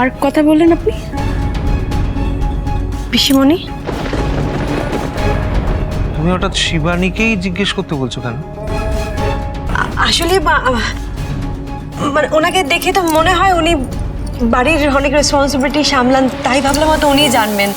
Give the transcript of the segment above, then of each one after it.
কার কথা বললেন আপনি? পিসিমণি? তুমি হঠাৎ শিবানীকেই জিজ্ঞেস করতে বলছো কেন? আসলে মানে ওনাকে দেখে তো মনে হয় উনি বাড়ির অনেক রেসপন্সিবিলিটি সামলান, তাই ভাবলাম হয়তো উনি জানবেন।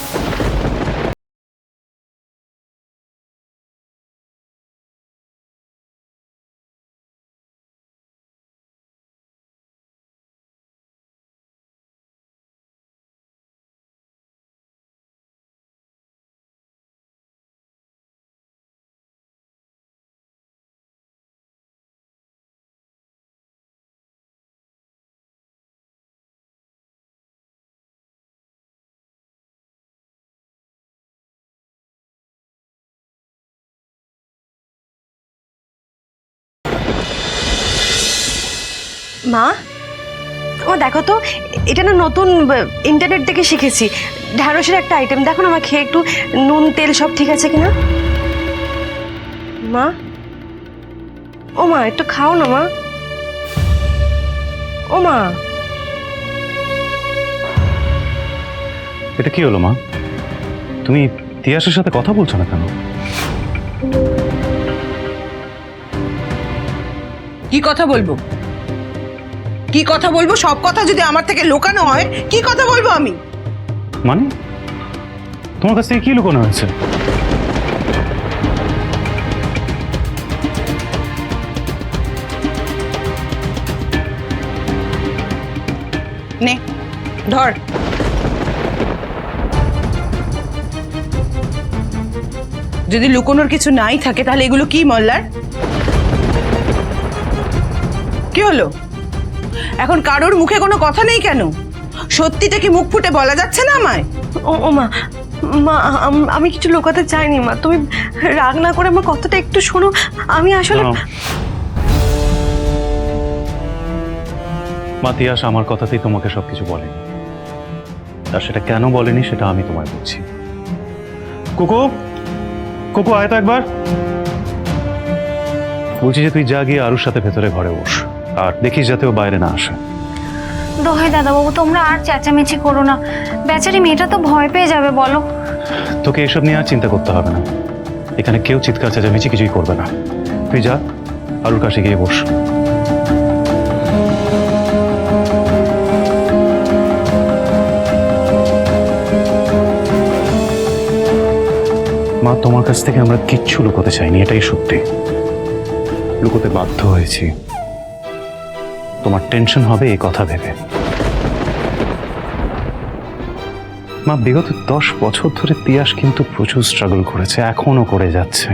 মা, ও দেখো তো, এটা না নতুন ইন্টারনেট থেকে শিখেছি, ঢ্যাঁড়সের একটা আইটেম। দেখো না, আমার খেয়ে একটু নুন তেল সব ঠিক আছে কিনা। মা, ও মা, একটু খাও না মা। ও মা। এটা কি হলো মা? তুমি তিয়াসের সাথে কথা বলছো না কেন? কি কথা বলবো? কি কথা বলবো? সব কথা যদি আমার থেকে লুকানো হয়, কি কথা বলবো আমি? মানে তোমার কাছ থেকে কি লুকানো হয়েছে? নে, ধর। যদি লুকোনোর কিছু নাই থাকে তাহলে এগুলো কি মল্লার? কি হলো? এখন কারোর মুখে কোনো কথা নেই কেন? সত্যিটা কি মুখ ফুটে বলা যাচ্ছে না আমায়? ও মা, মা আমি কিছু লুকাতে চাইনি মা, তুমি রাগ না করে আমার কথাটা একটু শোনো। আমি আসলে মা, তিয়াস আমার কথাতেই তোমাকে সবকিছু বলেনি, আর সেটা কেন বলেনি সেটা আমি তোমায় বলছি। কোকো, কোকো আয় তো একবার। বলছি যে তুই যা গিয়ে আরুর সাথে ভেতরে ঘরে বস, আর দেখিস যাতে ও বাইরে না আসে। দোহাই দাদাবাবু, তোমরা আর চেঁচামেচি করো না, বেচারি মেয়েটা তো ভয় পেয়ে যাবে। বলো। তোকে এসব নিয়ে আর চিন্তা করতে হবে না, এখানে কেউ চিৎকার চেঁচামেচি কিছুই করবে না। তুই যা আরুর কাছে গিয়ে বস। মা, তোমার কাছ থেকে আমরা কিচ্ছু লুকোতে চাইনি, এটাই সত্যি। লুকোতে বাধ্য হয়েছি, তোমার টেনশন হবে এই কথা ভেবে। মা, বিগত 10 বছর ধরে তিয়াস কিন্তু প্রচুর স্ট্রাগল করেছে, এখনো করে যাচ্ছে।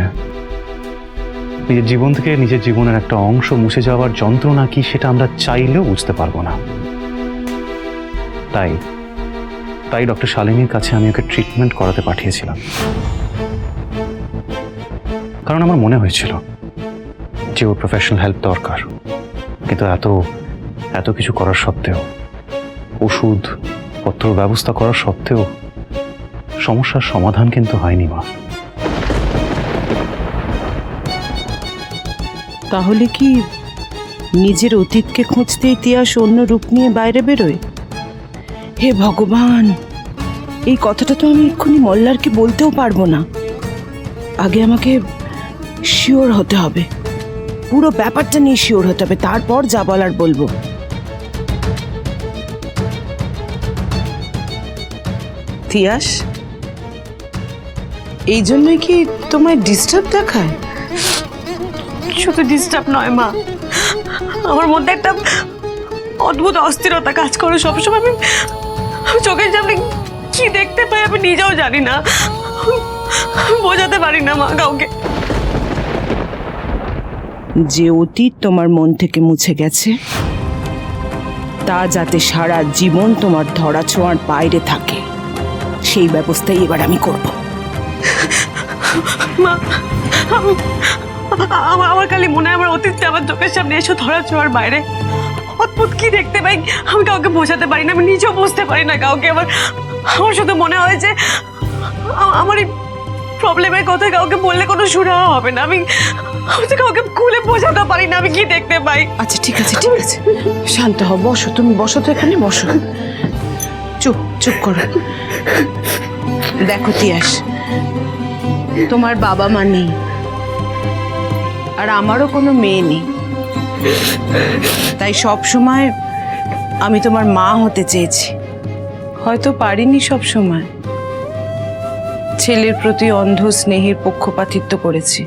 নিজের জীবন থেকে নিজের জীবনের একটা অংশ মুছে যাওয়ার যন্ত্রণা কি সেটা আমরা চাইলেও বুঝতে পারবো না। তাই তাই ডক্টর শালিনীর কাছে আমি ওকে ট্রিটমেন্ট করাতে পাঠিয়েছিলাম, কারণ আমার মনে হয়েছিল যে ওর প্রফেশনাল হেল্প দরকার। কিন্তু এত কিছু করার সত্ত্বেও, ওষুধ পত্র ব্যবস্থা করার সত্ত্বেও সমস্যার সমাধান কিন্তু হয়নি মা। তাহলে কি নিজের অতীতকে খুঁজতে ইতিহাস অন্য রূপ নিয়ে বাইরে বেরোয়? হে ভগবান, এই কথাটা তো আমি এক্ষুনি মল্লারকে বলতেও পারবো না। আগে আমাকে শিওর হতে হবে, পুরো ব্যাপারটা নিয়ে শিওর হতে হবে, তারপর যা বলার বলবো। তিয়াস, এই জন্যই কি তোমায় ডিস্টার্ব দেখায়? শুধু ডিস্টার্ব নয় মা, আমার মধ্যে একটা অদ্ভুত অস্থিরতা কাজ করে সবসময়। আমি চোখের সামনে কি দেখতে পাই আমি নিজেও জানি না, বোঝাতে পারি না মা কাউকে। যে অতীত তোমার মন থেকে মুছে গেছে, তা যাতে সারা জীবন তোমার ধরা ছোঁয়ার বাইরে থাকে, সেই ব্যবস্থাই এবার আমি করব। মা, আমার খালি মনে হয় আমার অতীতটা আমার চোখের সামনে এসে ধরা ছোঁয়ার বাইরে। অদ্ভুত কি দেখতে পাই আমি কাউকে বোঝাতে পারি না, আমি নিজেও বুঝতে পারি না কাউকে। আমার শুধু মনে হয় যে আমার এই প্রবলেমের কথা কাউকে বললে কোনো সুরাহা হবে না। আমি কাউকে খুলে বোঝাতে পারি না আমি কি দেখতে পাই। আচ্ছা ঠিক আছে, ঠিক আছে, শান্ত হও, বসো, তুমি বসো তো, এখানে বসো। চুপ চুপ করো। দেখো তিয়াস, তোমার বাবা মা নেই, আর আমারও কোনো মেয়ে নেই, তাই সব সময় আমি তোমার মা হতে চেয়েছি। হয়তো পারিনি সব সময়, ছেলের প্রতি অন্ধ স্নেহের পক্ষপাতিত্ব করেছি,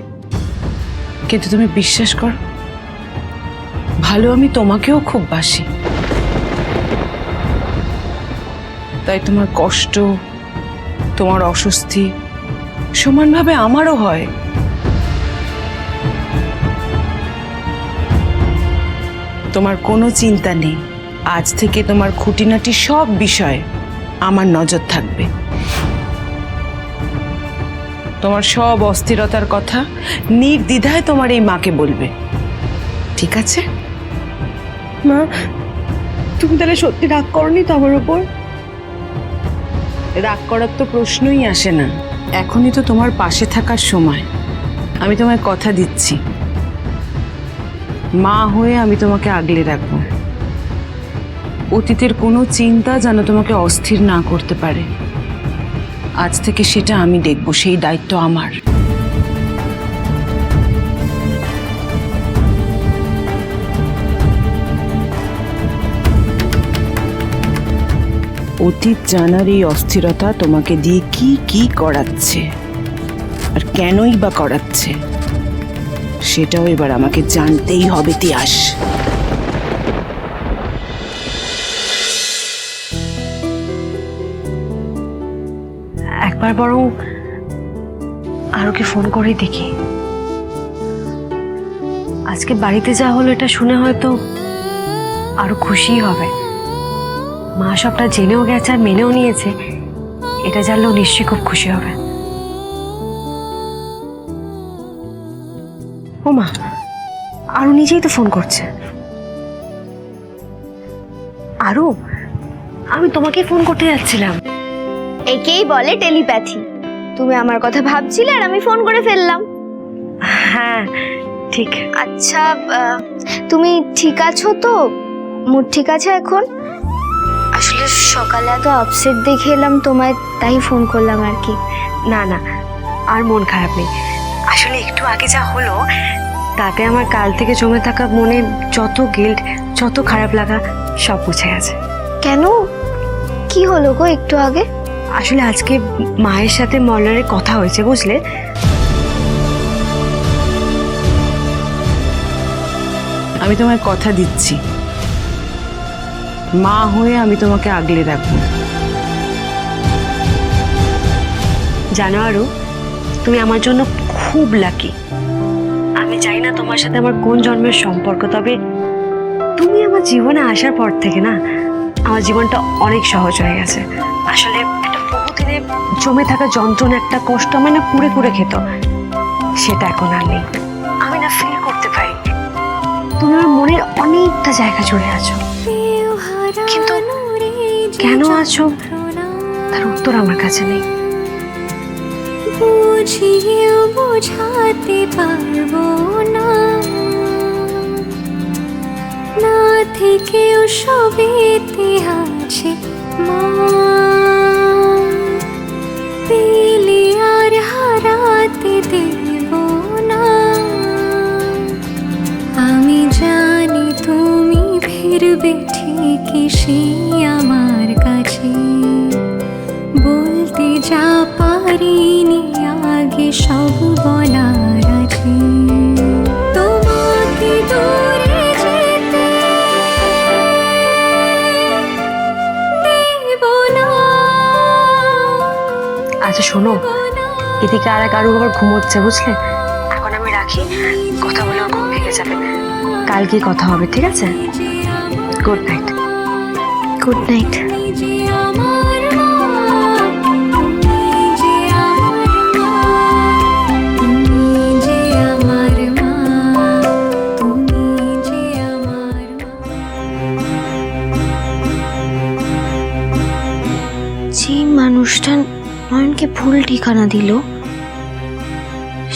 কিন্তু তুমি বিশ্বাস করো, ভালো আমি তোমাকেও খুব বাসি। তাই তোমার কষ্ট, তোমার অস্বস্তি সমানভাবে আমারও হয়। তোমার কোনো চিন্তা নেই, আজ থেকে তোমার খুঁটিনাটি সব বিষয়ে আমার নজর থাকবে। তোমার সব অস্থিরতার কথা নির্দ্বিধায় তোমার এই মাকে বলবে, ঠিক আছে? মা, তুমি তাহলে সত্যি রাগ করনি তো আমার উপর? রাগ করার তো প্রশ্নই আসে না, এখনই তো তোমার পাশে থাকার সময়। আমি তোমায় কথা দিচ্ছি, মা হয়ে আমি তোমাকে আগলে রাখবো। অতীতের কোনো চিন্তা যেন তোমাকে অস্থির না করতে পারে। আজ থেকে সেটা আমি দেখব, সেই দায়িত্ব আমার। অতীত জানার এই অস্থিরতা তোমাকে দিয়ে কি কি করাচ্ছে আর কেনই বা করাচ্ছে, সেটাও এবার আমাকে জানতেই হবে তিয়াস। একবার বরং আরোকে ফোন করেই দেখি। আজকে বাড়িতে যা হলো এটা শুনে হয়তো আরো খুশি হবে। মা সবটা জেনেও গেছে আর মেনেও নিয়েছে, এটা জানলেও নিশ্চয়ই খুব খুশি হবে। ও মা, আরো নিজেই তো ফোন করছে। আরো, আমি তোমাকে ফোন করতে যাচ্ছিলাম। একেই বলে টেলিপ্যাথি। তুমি আমার কথা ভাবছিলে আর আমি ফোন করে ফেললাম। হ্যাঁ ঠিক। আচ্ছা, তুমি ঠিক আছো তো? মুড ঠিক আছে এখন? আসলে সকালে এত আপসেট দেখে এলাম তোমায়, তাই ফোন করলাম আর কি। না না, আর মন খারাপ নেই। আসলে একটু আগে যা হলো তাতে আমার কাল থেকে জমে থাকা মনে যত গিল্ট, যত খারাপ লাগা সব মুছে গেছে। কেন, কি হলো গো একটু আগে? আসলে আজকে মায়ের সাথে মল্লারের কথা হয়েছে, বুঝলে? আমি তোমায় কথা দিচ্ছি, মা হয়ে আমি তোমাকে আগলে রাখবো। জানো আরু, তুমি আমার জন্য খুব লাকি। আমি জানি না তোমার সাথে আমার কোন জন্মের সম্পর্ক, তবে তুমি আমার জীবনে আসার পর থেকে না আমার জীবনটা অনেক সহজ হয়ে গেছে। আসলে একটা বহুদিনে জমে থাকা যন্ত্রণা, একটা কষ্ট আমার না কুড়ে কুড়ে খেত, সেটা এখন আর নেই। আমি না ফিল করতে পারি তুমি আমার মনের অনেকটা জায়গা জুড়ে আছো, কিন্তু কেন আছো তার উত্তর আমার কাছে নেই। বুঝিয়েও বোঝাতে পারবো না, না থেকেও সবেতে আছে মা। পেলে আর হারাতে দেব না, আমি জানি তুমি ফিরবে ঠিকই সেই আমার কাছে। বলতে যা পারিনি আগে সব বলার আছে, তোমাকে দূরে যেতে দেব না। আচ্ছা শোনো, এদিকে আর এক আরু আবার ঘুমোচ্ছে, বুঝলে? এখন আমি রাখি, কথা বলে ওর ঘুম ভেঙে যাবে। কালকে কথা হবে, ঠিক আছে? Good night. Good night. যে মানুষটা নয়নকে ভুল ঠিকানা দিল,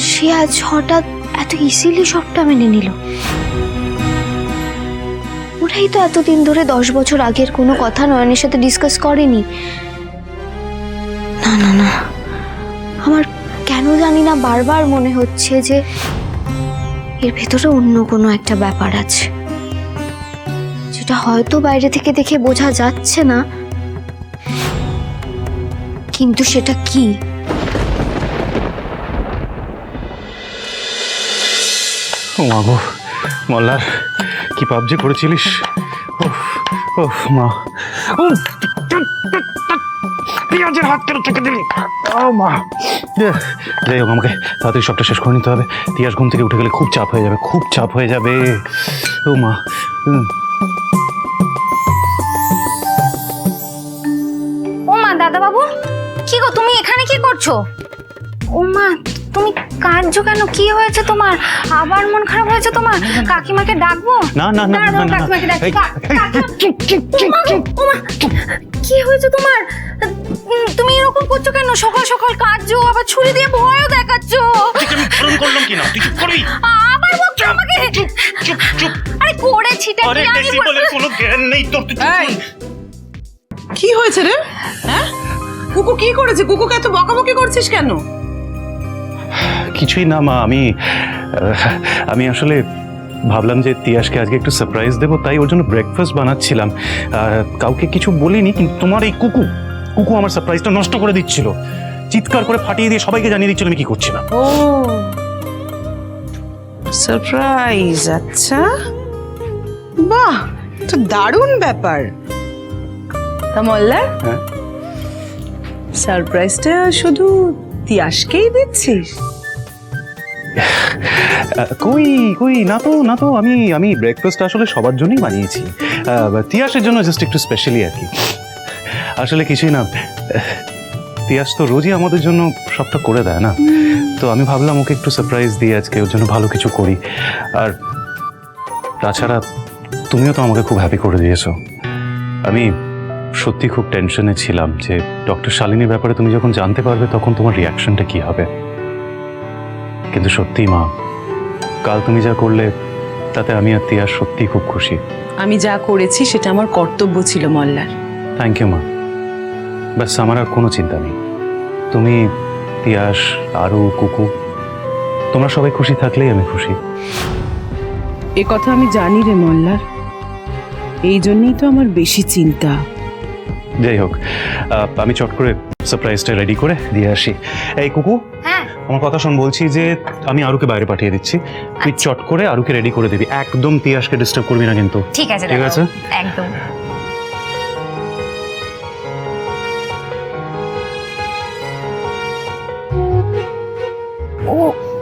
সে আজ হঠাৎ এত ইজিলি সবটা মেনে নিল। ওর একটাই তো এতদিন ধরে 10 বছর আগের কোনো কথা নয়নের সাথে ডিসকাস করেনি। না না না, আমার কেন জানি না বারবার মনে হচ্ছে যে এর ভেতরে অন্য কোনো একটা ব্যাপার আছে, যেটা হয়তো বাইরে থেকে দেখে বোঝা যাচ্ছে না, কিন্তু সেটা কি? ও মা গো, মল্লার কি পাপ যে করেছিলিস। ওফ ওফ মা, পেঁয়াজের হাত কেন থেকে দিলি। ও মা, যাই হোক আমাকে তাড়াতাড়ি সবটা শেষ করে নিতে হবে। তিয়াস ঘুম থেকে উঠে গেলে খুব চাপ হয়ে যাবে, খুব চাপ হয়ে যাবে। ও মা, ও মা, দাদা বাবু, কি গো তুমি এখানে কি করছো? ও মা, তুমি কাঁদছো কেন? কি হয়েছে তোমার? আবার মন খারাপ হয়েছে তোমার? কাকিমাকে ডাকবো? না না না দাঁড়াও, না, না, কাকিমাকে ডাকছি। এই, ও মা, কি হয়েছে তোমার? তুমি এরকম করছো কেন? সকাল সকাল কাঁদছো, আবার ছুরি দিয়ে ভয়ও দেখাচ্ছো। করলাম কি না, তুই চুপ করবি। আবার বকছো আমাকে। আরে করেছিটা কি আমি বলবো? কোনো জ্ঞান নেই তোর। এই, কি হয়েছে রে? হ্যাঁ, কুকু কি করেছে? কুকুকে এত বকাবকি করছিস কেন? কিছুই না মা, আমি আসলে ভাবলাম যে তিয়াসকে আজকে একটু সারপ্রাইজ দেবো, তাই ওর জন্য ব্রেকফাস্ট বানাচ্ছিলাম। কাউকে কিছু বলিনি, কিন্তু তোমার এই কুকু আমার সারপ্রাইজটা নষ্ট করে দিচ্ছিল। চিৎকার করে ফাটিয়ে দিয়ে সবাইকে জানিয়ে দিচ্ছিল আমি কি করছিলাম। ও সারপ্রাইজ, আচ্ছা বাহ, তো দারুণ ব্যাপার। তা মল্লার, হ্যাঁ? সারপ্রাইজটা শুধু তিয়াসকেই দিচ্ছিস? কই কই, না তো আমি ব্রেকফাস্ট আসলে সবার জন্যই বানিয়েছি। তিয়াসের জন্য জাস্ট একটু স্পেশালি আর কি। আসলে কিছুই না, তিয়াস তো রোজই আমাদের জন্য সবটা করে দেয় না, তো আমি ভাবলাম ওকে একটু সারপ্রাইজ দিয়ে আজকে ওর জন্য ভালো কিছু করি। আর তাছাড়া তুমিও তো আমাকে খুব হ্যাপি করে দিয়েছো। আমি সত্যি খুব টেনশনে ছিলাম যে ডক্টর শালিনীর ব্যাপারে তুমি যখন জানতে পারবে তখন তোমার রিয়াকশনটা কি হবে। কিন্তু সত্যি মা, কাল তুমি যা করলে তাতে আমি আর তিয়াস সত্যি খুব খুশি। আমি যা করেছি সেটা আমার কর্তব্য ছিল মল্লার। থ্যাংক ইউ মা। ব্যাস, আমার আর কোনো চিন্তা নেই। তুমি, তিয়াস, আরু, কুকু, তোমরা সবাই খুশি থাকলেই আমি খুশি। এ কথা আমি জানি রে মল্লার, এই জন্যই তো আমার বেশি চিন্তা। যাই হোক, আমি চট করে সারপ্রাইজটা রেডি করে দিয়ে আসি। এই কুকু, হ্যাঁ, আমার কথা শোন, বলছি যে আমি আরুকে বাইরে পাঠিয়ে দিচ্ছি, তুই চট করে আরুকে রেডি করে দিবি। একদম তিয়াসকে ডিস্টার্ব করবি না কিন্তু। ঠিক আছে, ঠিক আছে? একদম।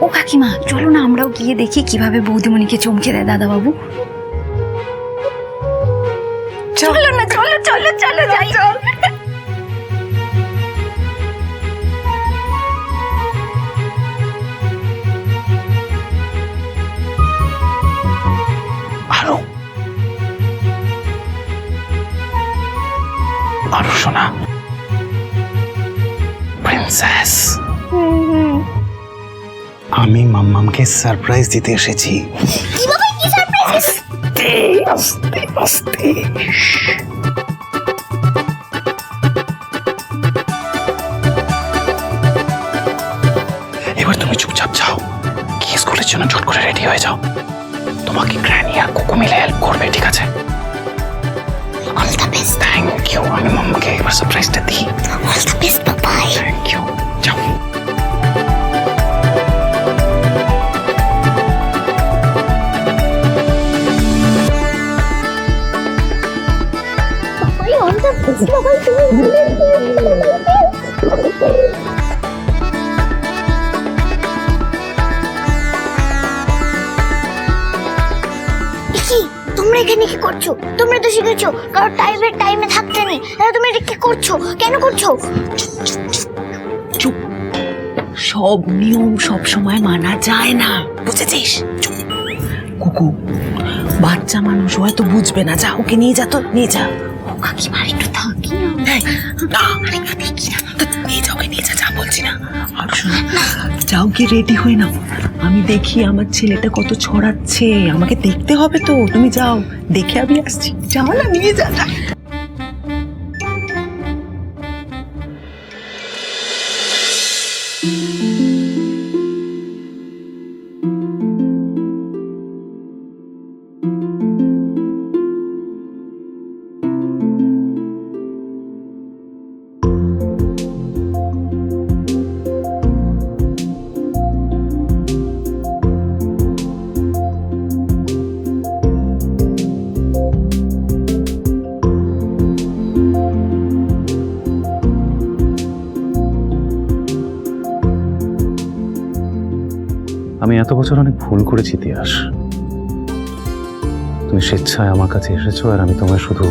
ও কাকিমা, চলো না আমরাও গিয়ে দেখি কিভাবে বৌদিমণিকে চমকে দেয় দাদা বাবু। চলো না, চলো চলো চলো যাই। আরু শোনা, প্রিন্সেস, আমি মাম্মামকে সারপ্রাইজ দিতে এসেছি। আস্তে আস্তে আস্তে। এবার তুমি চুপচাপ যাও, গিয়ে স্কুলের জন্য চট করে রেডি হয়ে যাও। তোমাকে গ্র্যানি আর কুকু মিলে হেল্প করবে, ঠিক আছে? All the best. Thank you. আমি মাম্মাকে একবার সারপ্রাইজটা দিই। All the best, bye. Thank you. যাও। তোমরা এখানে কি করছো? তোমরা তো শিখেছো কারণ টাইমে থাকতে নেই, তাহলে তুমি এটা কি করছো? কেন করছো? চুপ, সব নিয়ম সব সময় মানা যায় না, বুঝেছিস? চুপ। কুকু বাচ্চা মানুষ হয়তো বুঝবে না, যা ওকে নিয়ে যা, তো নিয়ে যা। কাকিমা একটু থাকি না দেখি না নিয়ে যাও নিয়ে যা বলছি না। আর শোনো, যাও কি রেডি হয়ে নাও, আমি দেখি আমার ছেলেটা কত ছড়াচ্ছে, আমাকে দেখতে হবে তো। তুমি যাও, দেখে আমি আসছি। যাও না, নিয়ে যা। আমি এত বছর অনেক ভুল করেছি তিয়াস। তুমি স্বেচ্ছায় আমার কাছে এসেছো আর আমি তোমায় শুধু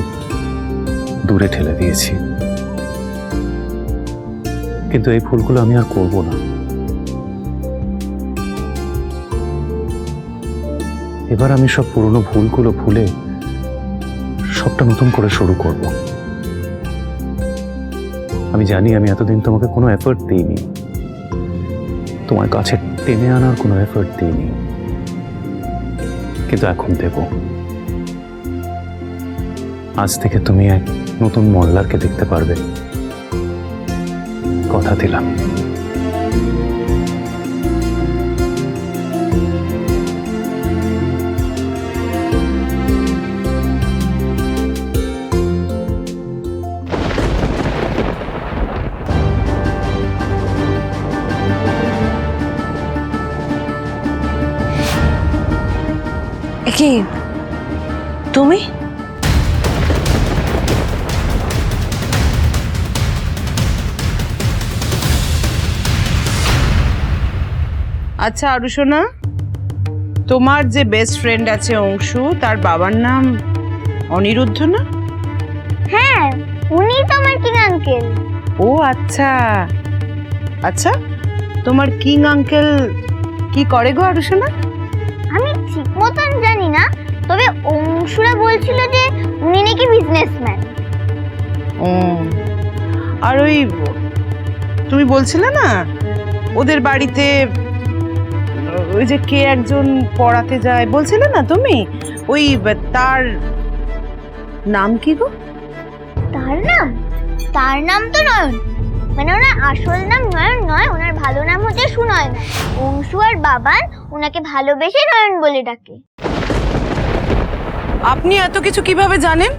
দূরে ঠেলে দিয়েছি, কিন্তু এই ভুলগুলো আমি আর করব না। এবার আমি সব পুরনো ভুলগুলো ভুলে সবটা নতুন করে শুরু করব। আমি জানি আমি এতদিন তোমাকে কোনো এফর্ট দিইনি, তোমার কাছে টেনে আনার কোনো এফর্ট দিইনি, কিন্তু এখন দেব। আজ থেকে তুমি এক নতুন মল্লারকে দেখতে পারবে, কথা দিলাম। কি তুমি? আচ্ছা আরুষোনা, তোমার যে বেস্ট ফ্রেন্ড আছে অংশু, তার বাবার নাম অনিরুদ্ধ না? হ্যাঁ, উনি তো আমার কিং আঙ্কেল। ও আচ্ছা আচ্ছা, তোমার কিং আঙ্কেল কি করে গো আরুষোনা? আমি ঠিক মতন জানি না, তবে অংশুরা বলছিল যে উনি নাকি বিজনেসম্যান। ও, আর ওই তুমি বলছিলে না ওদের বাড়িতে ওই যে কে একজন পড়াতে যায় বলছিলে না তুমি, ওই তার নাম কি গো? তার নাম তো নয়ন। মানে ওনার আসল নাম নয়ন নয়, ওনার ভালো নাম হচ্ছে সুনয়ন। অংশু আর বাবান ওনাকে ভালোবেসে নয়ন বলে ডাকে। আপনি এত কিছু কিভাবে জানেন?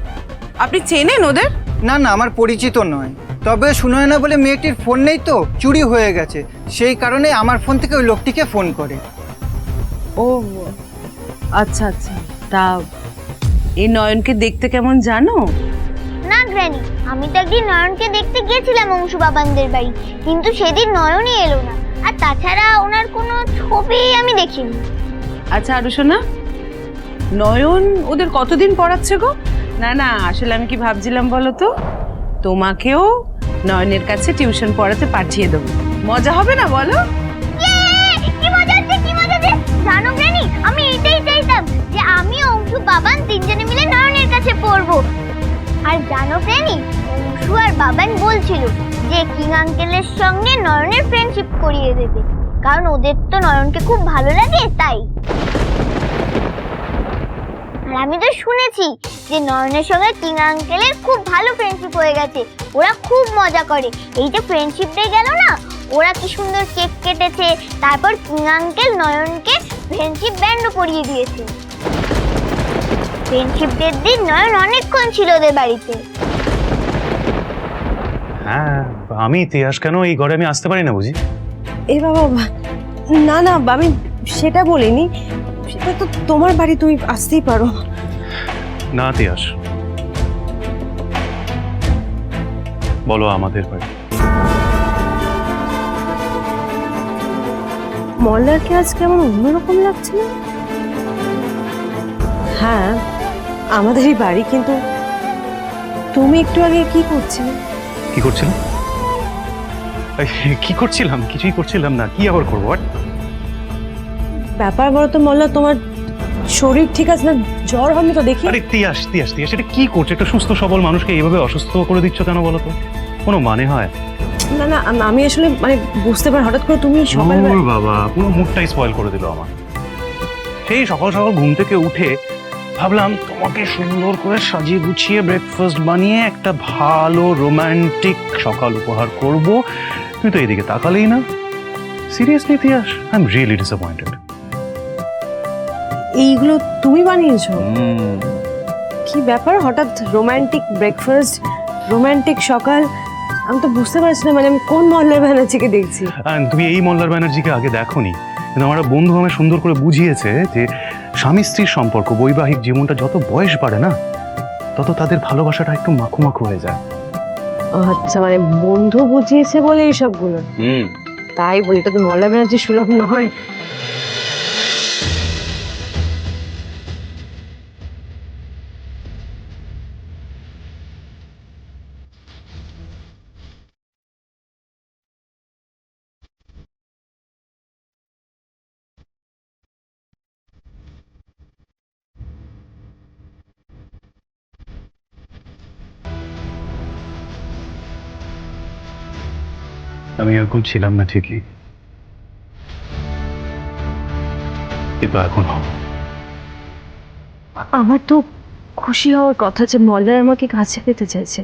আপনি চেনেন ওদের? না না, আমার পরিচিত নয়, তবে সুনয়না বলে মেয়েটির ফোন নেই তো, চুরি হয়ে গেছে, সেই কারণে আমার ফোন থেকে ওই লোকটিকে ফোন করে। ও আচ্ছা আচ্ছা, তা এই নয়নকে দেখতে কেমন জানো? না গ্র্যানি, আমি তো একদিন নয়নকে দেখতে গিয়েছিলাম অংশু বাবানদের বাড়ি, কিন্তু সেদিন নয়নই এলো না। আর তাছাড়া ওনার কোনো ছবি আমি দেখিনি। আচ্ছা আরুষোনা, নয়ন ওদের কতদিন পড়াচ্ছে গো? না না, আসলে আমি কি ভাবছিলাম বলো তো, তোমাকেও নয়নের কাছে টিউশন পড়াতে পাঠিয়ে দেবো। মজা হবে না বলো? কি মজা হচ্ছে, কি মজা হচ্ছে! জানো গ্র্যানি, আমি এটাই চাইতাম যে আমি অংশু বাবান তিনজনে মিলে নয়নের কাছে পড়বো। আর জানো গ্র্যানি, অংশু আর বাবান বলছিল যে কিং আঙ্কেলের সঙ্গে নয়নের ফ্রেন্ডশিপ করিয়ে দেবে, কারণ ওদের তো নয়নকে খুব ভালো লাগে তাই। আর আমি তো শুনেছি যে নয়নের সঙ্গে কিং আঙ্কেলের খুব ভালো ফ্রেন্ডশিপ হয়ে গেছে, ওরা খুব মজা করে। এই যে ফ্রেন্ডশিপ ডে গেল না, ওরা কি সুন্দর কেক কেটেছে, তারপর কিং আঙ্কেল নয়নকে ফ্রেন্ডশিপ ব্যান্ডও পরিয়ে দিয়েছে। ফ্রেন্ডশিপ ডের দিন নয়ন অনেকক্ষণ ছিল ওদের বাড়িতে। হ্যাঁ, আমি তিয়াস কেন এই ঘরে আমি আসতে পারি না বুঝি? এ বাবা, না না, আমি সেটা বলিনি, সেটা তো তোমার বাড়ি, তুমি আসতেই পারো। না তিয়াস, বলো আমাদের বাড়ি। মল্লারকে আজ কেমন অন্যরকম লাগছে না? হ্যাঁ, আমাদেরই বাড়ি, কিন্তু তুমি একটু আগে কি করছিলে? কি করছিলাম? কি করছিলাম? কিছুই করছিলাম না, কি আবার করবো? ব্যাপার বলো তো মল্লার, তোমার শরীর ঠিক আছে না? জ্বর হয়নি তো দেখি। আরে তিয়াস তিয়াস তিয়াস, এটা কি করছো? একটা সুস্থ সবল মানুষকে এইভাবে অসুস্থ করে দিচ্ছ কেন বলো তো? কোনো মানে হয়? না না, আমি আসলে মানে বুঝতে পারি হঠাৎ করে তুমি সকালবেলা। ওর বাবা, পুরো মুডটাই স্পয়েল করে দিল আমার। সেই সকাল সকাল ঘুম থেকে উঠে ভাবলাম তোমাকে সুন্দর করে সাজিয়ে গুছিয়ে ব্রেকফাস্ট বানিয়ে একটা ভালো রোমান্টিক সকাল উপহার করব, তুমি তো এদিকে তাকালেই না। Seriously Tiyas, I am really disappointed. এইগুলো তুমি বানিয়েছো? কি ব্যাপার, হঠাৎ রোমান্টিক ব্রেকফাস্ট, রোমান্টিক সকাল? আমি তো বুঝতে পারছি না, মানে আমি কোন মহল্লার ব্যানার্জিকে দেখছি। তুমি এই মল্লার ব্যানার্জিকে আগে দেখোনি, কিন্তু আমার এক বন্ধু আমায় সুন্দর করে বুঝিয়েছে যে স্বামী স্ত্রীর সম্পর্ক, বৈবাহিক জীবনটা যত বয়স বাড়ে না, তত তাদের ভালোবাসাটা একটু মাখু মাখু হয়ে যায়। ও আচ্ছা, মানে বন্ধু বুঝিয়েছে বলে এইসবগুলো। তাই বলি, তো মহল্লা ব্যানার্জি সুলভ নয়। আমি এরকম ছিলাম না ঠিকই, কিন্তু এখন হব। আমার তো খুশি হওয়ার কথা যে মহল্লার আমাকে কাছে পেতে চাইছে,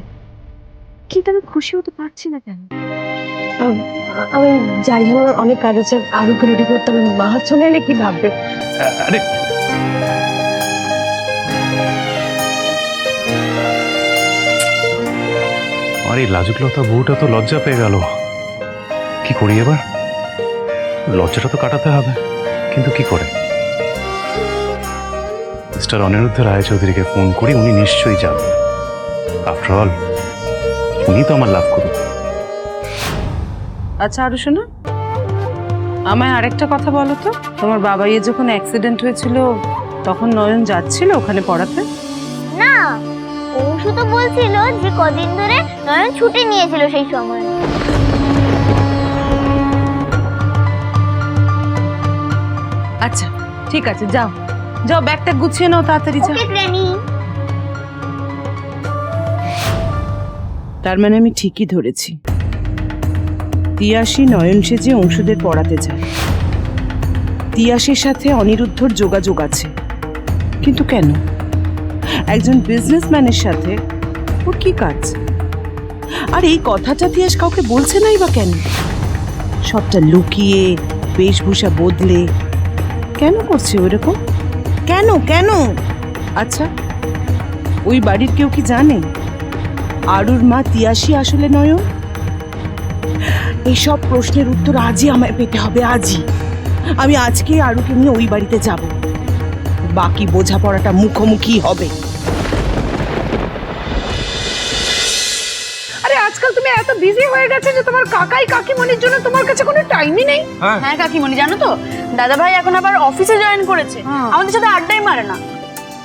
কিন্তু আমি খুশি হতে পারছি না কেন? আমি যাই, আমার অনেক কাজ আছে, আরো রেডি করতে হবে। মা চলে এলে কি ভাববে? আরে আমার এই লাজুকলতা বউটা তো লজ্জা পেয়ে গেল। কি করি এবার? লজ্জাটা তো কাটাতে হবে, কিন্তু কি করে? মিস্টার অনিরুদ্ধ রায়চৌধুরীকে ফোন করি, উনি নিশ্চয়ই যাবেন। আফটার অল উনি তো আমার লাভ করুন। আচ্ছা আরো শোনো, আমায় আরেকটা কথা বলো তো, তোমার বাবাইয়ের যখন অ্যাক্সিডেন্ট হয়েছিল তখন নয়ন যাচ্ছিল ওখানে পড়াতে? না, অংশু তো বলছিল যে কদিন ধরে নয়ন ছুটি নিয়েছিল সেই সময়। আচ্ছা ঠিক আছে, যাও যাও, ব্যাগটা গুছিয়ে নাও তাড়াতাড়ি, যাও। তার মানে আমি ঠিকই ধরেছি, তিয়াসী নয়ন সেজে অংশুদের পড়াতে যায়। তিয়াসের সাথে অনিরুদ্ধর যোগাযোগ আছে, কিন্তু কেন? একজন বিজনেসম্যানের সাথে ওর কি কাজ? আর এই কথাটা তিয়াস কাউকে বলছে নাই বা কেন? সবটা লুকিয়ে বেশভূষা বদলে কেন করছে ওরকম? কেন কেন? আচ্ছা, ওই বাড়ির কেউ কি জানে আরুর মা তিয়াসী আসলে নয়ন? এইসব প্রশ্নের উত্তর আজই আমায় পেতে হবে, আজই। আমি আজকে আরুকে নিয়ে ওই বাড়িতে যাব, বাকি বোঝাপড়াটা মুখোমুখি হবে। আরে আজকাল তুমি এত বিজি হয়ে গেছে যে তোমার কাকাই কাকিমণির জন্য তোমার কাছে কোনো টাইমই নেই। হ্যাঁ কাকিমণি, জানো তো দাদা ভাই এখন আবার অফিসে জয়েন করেছে, আমাদের সাথে আড্ডাই মারে না।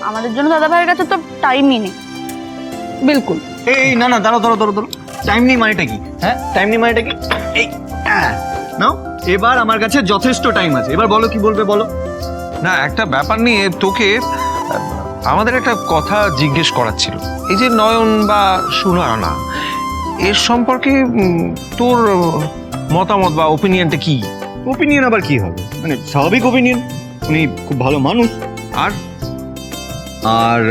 আমাদের জন্য দাদা ভাইয়ের কাছে তো টাইমই নেই বিলকুল। এই না না, দাঁড়াও দাঁড়াও দাঁড়াও দাঁড়াও, টাইম নেই মানেটা কি? হ্যাঁ, টাইম নেই মানেটা কি? এই নাও, এবার আমার কাছে যথেষ্ট টাইম আছে, এবার বলো কি বলবে বলো। না, একটা ব্যাপার নিয়ে তোকে আমাদের একটা কথা জিজ্ঞেস করার ছিল। এই যে নয়ন বা সুনয়না, এর সম্পর্কে তোর মতামত বা ওপিনিয়নটা কি? ওপিনিয়ন আবার কি হবে, মানে স্বাভাবিক ওপিনিয়ন। উনি খুব ভালো মানুষ, আর আর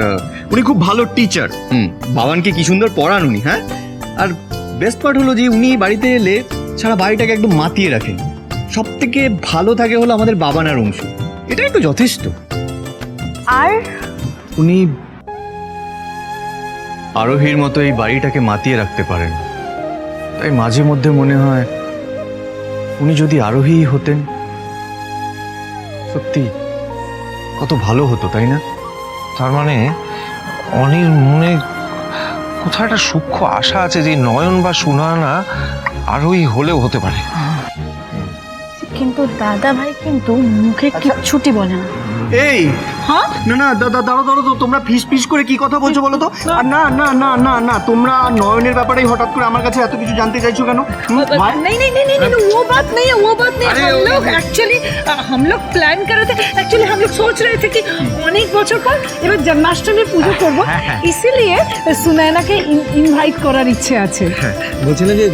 উনি খুব ভালো টিচার। বাবানকে কি সুন্দর পড়ান উনি। হ্যাঁ, আর বেস্ট পার্ট হলো যে উনি বাড়িতে এলে সারা বাড়িটাকে একদম মাতিয়ে রাখেন। সব থেকে ভালো থাকে হলো আমাদের বাবান আর অংশু, এটাই তো যথেষ্ট। আর উনি আরোহীর মতো এই বাড়িটাকে মাতিয়ে রাখতে পারেন, তাই মাঝে মধ্যে মনে হয় উনি যদি আরোহী হতেন, সত্যি কত ভালো হতো, তাই না? তার মানে অনির মনে কোথাও একটা সূক্ষ্ম আশা আছে যে নয়ন বা সুনয়না আরোই হলেও হতে পারে। কিন্তু দাদা ভাই কিন্তু মুখে কিচ্ছুটি বলে না। এই হ্যাঁ না না দাঁড়াও তো তোমরা ফিস করে কি কথা বলছো বলো তো? আর না না না না না তোমরা নয়নের ব্যাপারেই হঠাৎ করে আমার কাছে এত কিছু জানতে চাইছো কেন? नहीं नहीं नहीं नहीं वो बात नहीं है, वो बात नहीं। हम लोग प्लान कर रहे थे, एक्चुअली हम लोग सोच रहे थे कि অনেক বছর পর এবার জন্মাষ্টমী পুজো করব, ইসিলিয়ে সুনয়নাকে ইনভাইট করার ইচ্ছে আছে। বলছিলাম যে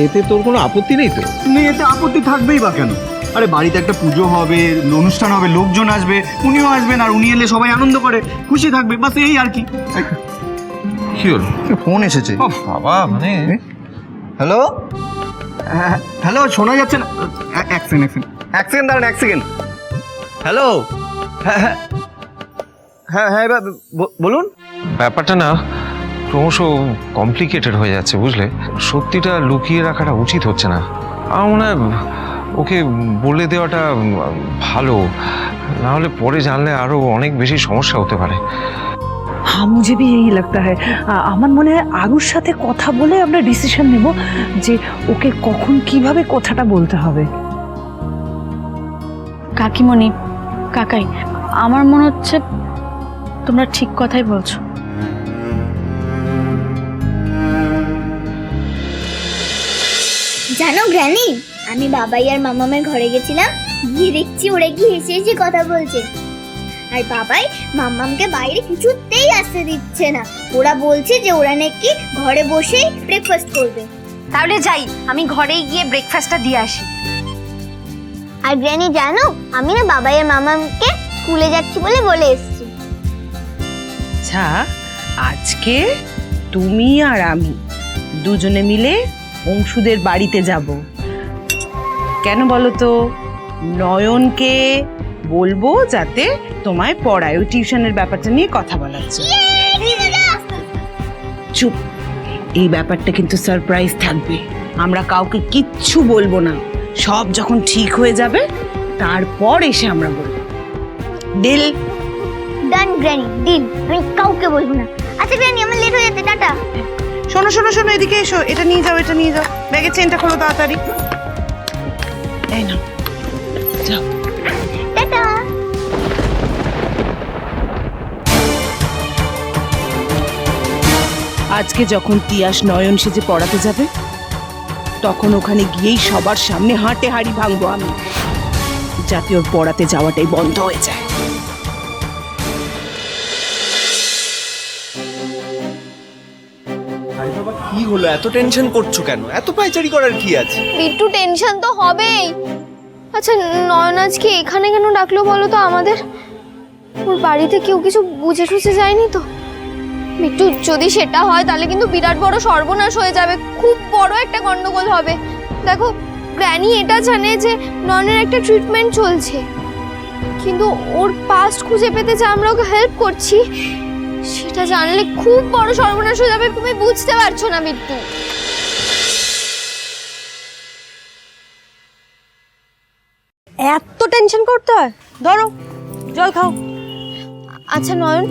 এতে তোর কোনো আপত্তি নেই তো? নেই, এতে আপত্তি থাকবেই বা কেন? আরে বাড়িতে একটা পুজো হবে, অনুষ্ঠান হবে, লোকজন আসবে, উনিও আসবেন, আর উনি এলে সবাই আনন্দ করে খুশি থাকবে, বাস এই আর কি। কি হলো? ফোন এসেছে। বাবা মানে হ্যালো হ্যালো, শোনা যাচ্ছে না? এক সেকেন্ড দাঁড়ান, এক সেকেন্ড। হ্যালো, হ্যাঁ হ্যাঁ হ্যাঁ হ্যাঁ এবার বলুন। ব্যাপারটা না ক্রমশ কমপ্লিকেটেড হয়ে যাচ্ছে, বুঝলে? সত্যিটা লুকিয়ে রাখাটা উচিত হচ্ছে না। আমার মনে হয় ওকে বলে দেওয়াটা ভালো, না হলে পরে জানলে আরো অনেক বেশি সমস্যা হতে পারে। हाँ मुझे भी यही लगता है। আমার মনে হয় আরুর সাথে কথা বলে আমরা ডিসিশন নেব যে ওকে কখন কিভাবে কথাটা বলতে হবে। কাকিমণি, কাকাই, আমার মনে হচ্ছে তোমরা ঠিক কথাই বলছো। জানো গ্র্যানি, আমি বাবাই আর মামামের ঘরে গেছিলাম, গিয়ে দেখছি ওরা কি হেসে হেসে কথা বলছে। আর বাবাই মামামকে বাইরে কিছুতেই আসতে দিচ্ছে না, ওরা বলছে যে ওরা নাকি ঘরে বসেই ব্রেকফাস্ট করবে। তাহলে যাই, আমি ঘরেই গিয়ে ব্রেকফাস্টটা দিয়ে আসি। আর গ্র্যানি জানো, আমি না বাবাই আর মামামকে স্কুলে যাচ্ছি বলে এসেছি। আচ্ছা, আজকে তুমি আর আমি দুজনে মিলে অংশুদের বাড়িতে যাব। কেন বলো তো? নয়নকে বলবো যাতে তোমায় পড়ায়, ওই টিউশনের ব্যাপারটা নিয়ে কথা বলাচ্ছে। চুপ, এই ব্যাপারটা কিন্তু সারপ্রাইজ থাকবে, আমরা কাউকে কিচ্ছু বলবো না। সব যখন ঠিক হয়ে যাবে তারপর এসে আমরা বলবো। ডিল? ডান গ্র্যানি, ডিল। আমি কাউকে বলবো না। আচ্ছা গ্র্যানি, আমার লেট হয়ে যাচ্ছে, টাটা। শোনো শোনো শোনো, এদিকে এসো, এটা নিয়ে যাও, এটা নিয়ে যাও। ব্যাগের চেনটা খোলো তাড়াতাড়ি। এই নাও, যাও। টাটা। আজকে যখন তিয়াস নয়ন সেজে পড়াতে যাবে তখন ওখানে গিয়েই সবার সামনে হাঁটে হাড়ি ভাঙবো আমি, যাতে ওর পড়াতে যাওয়াটাই বন্ধ হয়ে যায়। কি হলো, এত টেনশন করছো কেন? এত পাইচারি করার কি আছে? বিট্টু, টেনশন তো হবেই। আচ্ছা নয়ন আজকে এখানে কেন ডাকলো বলো তো আমাদের? ওর বাড়িতে কেউ কিছু বুঝে টুঝে যায়নি তো? বিট্টু, যদি সেটা হয় তাহলে কিন্তু বিরাট বড় সর্বনাশ হয়ে যাবে, খুব বড় একটা গন্ডগোল হবে। দেখো, গ্র্যানি এটা জানে যে নয়নের একটা ট্রিটমেন্ট চলছে, কিন্তু ওর পাস্ট খুঁজে পেতে যে আমরা ওকে হেল্প করছি সেটা জানলে খুব বড় সর্বনাশ হয়ে যাবে। তুমি বুঝতে পারছো না বিট্টু? এত টেনশন করতে হয়? ধরো জল খাও। আচ্ছা নয়ন,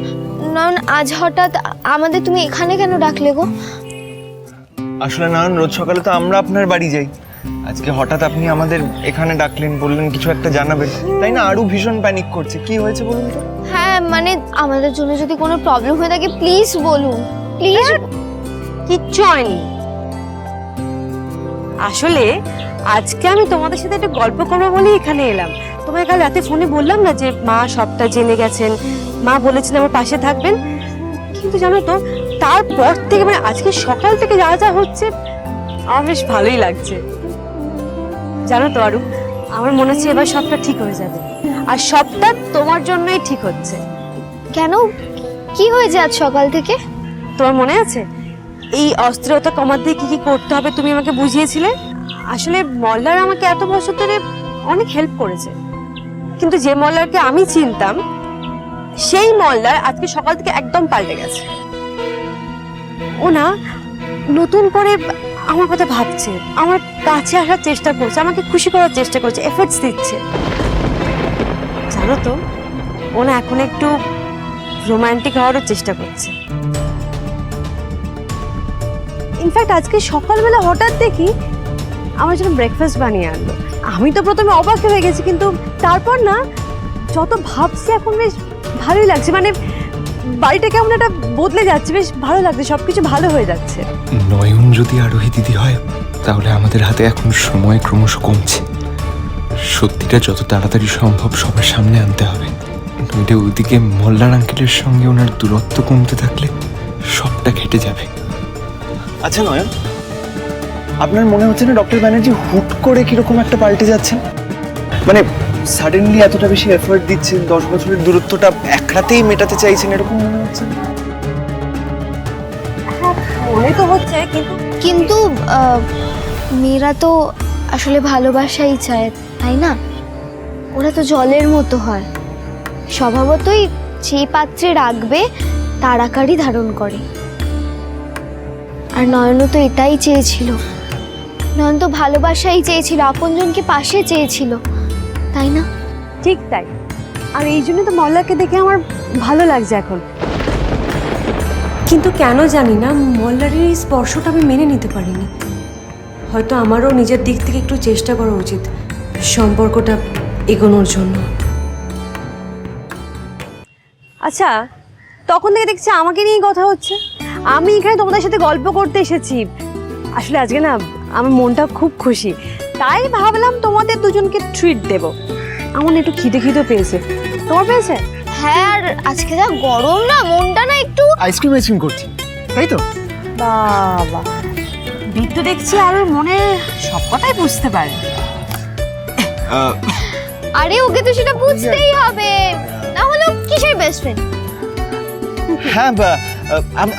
নয়ন আজ হঠাৎ আমাদের তুমি এখানে কেন ডাকলে গো? আসলে নয়ন, রোজ সকালে তো আমরা আপনার বাড়ি যাই, আজকে হঠাৎ আপনি আমাদের এখানে ডাকলেন, বললেন কিছু একটা জানাবেন, তাই না? আরো ভীষণ প্যানিক করছে। কি হয়েছে বলুন তো? হ্যাঁ মানে আমাদের জন্য যদি কোনো প্রবলেম হয়ে থাকে প্লিজ বলুন, প্লিজ। কিচ্ছু হয়নি। আসলে আজকে আমি তোমাদের সাথে একটা গল্প করবো বলে এখানে এলাম। তোমায় কাল রাতে ফোনে বললাম না যে মা সবটা জেনে গেছেন, মা বলেছেন আমার পাশে থাকবেন, কিন্তু জানো তো তারপর থেকে মানে আজকে সকাল থেকে যা যা হচ্ছে আমার বেশ ভালোই লাগছে। জানো তো আরু, আমার মনে হচ্ছে এবার সবটা ঠিক হয়ে যাবে, আর সবটা তোমার জন্যই ঠিক হচ্ছে। কেন, কি হয়েছে আজ সকাল থেকে? তোমার মনে আছে এই অস্থিরতা কমাতে কি কি করতে হবে তুমি আমাকে বুঝিয়েছিলে? আসলে মল্লার আমাকে এত বছর ধরে অনেক হেল্প করেছে, কিন্তু যে মল্লারকে আমি চিনতাম সেই মল্লার আজকে সকাল থেকে একদম পাল্টে গেছে। ও না নতুন করে আমার কথা ভাবছে, আমার কাছে আসার চেষ্টা করছে, আমাকে খুশি করার চেষ্টা করছে, এফর্টস দিচ্ছে। জানো তো ও না এখন একটু রোমান্টিক হওয়ারও চেষ্টা করছে। ইনফ্যাক্ট আজকে সকালবেলা হঠাৎ দেখি আমার জন্য ব্রেকফাস্ট বানিয়ে আনলো। আমি তো প্রথমে অবাক হয়ে গেছি, কিন্তু তারপর না যত ভাবছি এখন বেশ ভালোই লাগছে, মানে বাড়িটা কেমন একটা বদলে যাচ্ছে, বেশ ভালো লাগছে, সবকিছু ভালো হয়ে যাচ্ছে। নয়ন যদি আরোহী দিদি হয় তাহলে আমাদের হাতে এখন সময় ক্রমশ কমছে। সত্যিটা যত তাড়াতাড়ি সম্ভব সবার সামনে আনতে হবে, নইলে ওইদিকে মোল্লার আঙ্কেলের সঙ্গে ওনার দূরত্ব কমতে থাকলে সবটা ঘেটে যাবে। আচ্ছা নয়ন, আপনার মনে হচ্ছে না ডক্টর ব্যানার্জি হুট করে কিরকম একটা পাল্টে যাচ্ছেন? মানে সাডেনলি এতটা বেশি এফোর্ট দিচ্ছেন, 10 বছরের দূরত্বটা এক রাতেই মেটাতে চাইছেন, এরকম মনে হচ্ছে না? মনে তো হচ্ছে, কিন্তু মেয়েরা তো আসলে ভালোবাসাই চায়, তাই না? ওরা তো জলের মতো হয়, স্বভাবতই যেই পাত্রে রাখবে তার আকারই ধারণ করে। আর নয়নও তো এটাই চেয়েছিল, নয়ন তো ভালোবাসাই চেয়েছিল, আপনজনকে পাশে চেয়েছিল, তাই না? ঠিক তাই। আর এই জন্য তো মল্লাকে দেখে আমার ভালো লাগছে এখন। কিন্তু কেন জানি না মল্লারের এই স্পর্শটা আমি মেনে নিতে পারিনি। হয়তো আমারও নিজের দিক থেকে একটু চেষ্টা করা উচিত সম্পর্কটা এগোনোর জন্য। আচ্ছা, তখন থেকে দেখছি আমাকে নিয়েই কথা হচ্ছে। আমি এখানে তোমাদের সাথে গল্প করতে এসেছি। আসলে আজকে না আমার মনটা খুব খুশি, তাই ভাবলাম তোমাদের দুজনকে ট্রিট দেব। আমার একটু খিদে পেয়েছে, তোমার পেয়েছে? হ্যাঁ, আর আজকে যা গরম না, মনটা না একটু আইসক্রিম করছি, তাই তো? বাবা, বিট্টু দেখছি আর ওর মনে সব কথাই বুঝতে পারে। আরে ওকে তো সেটা বুঝতেই হবে, না হলে ও কিসের বেস্ট ফ্রেন্ড? হ্যাঁ,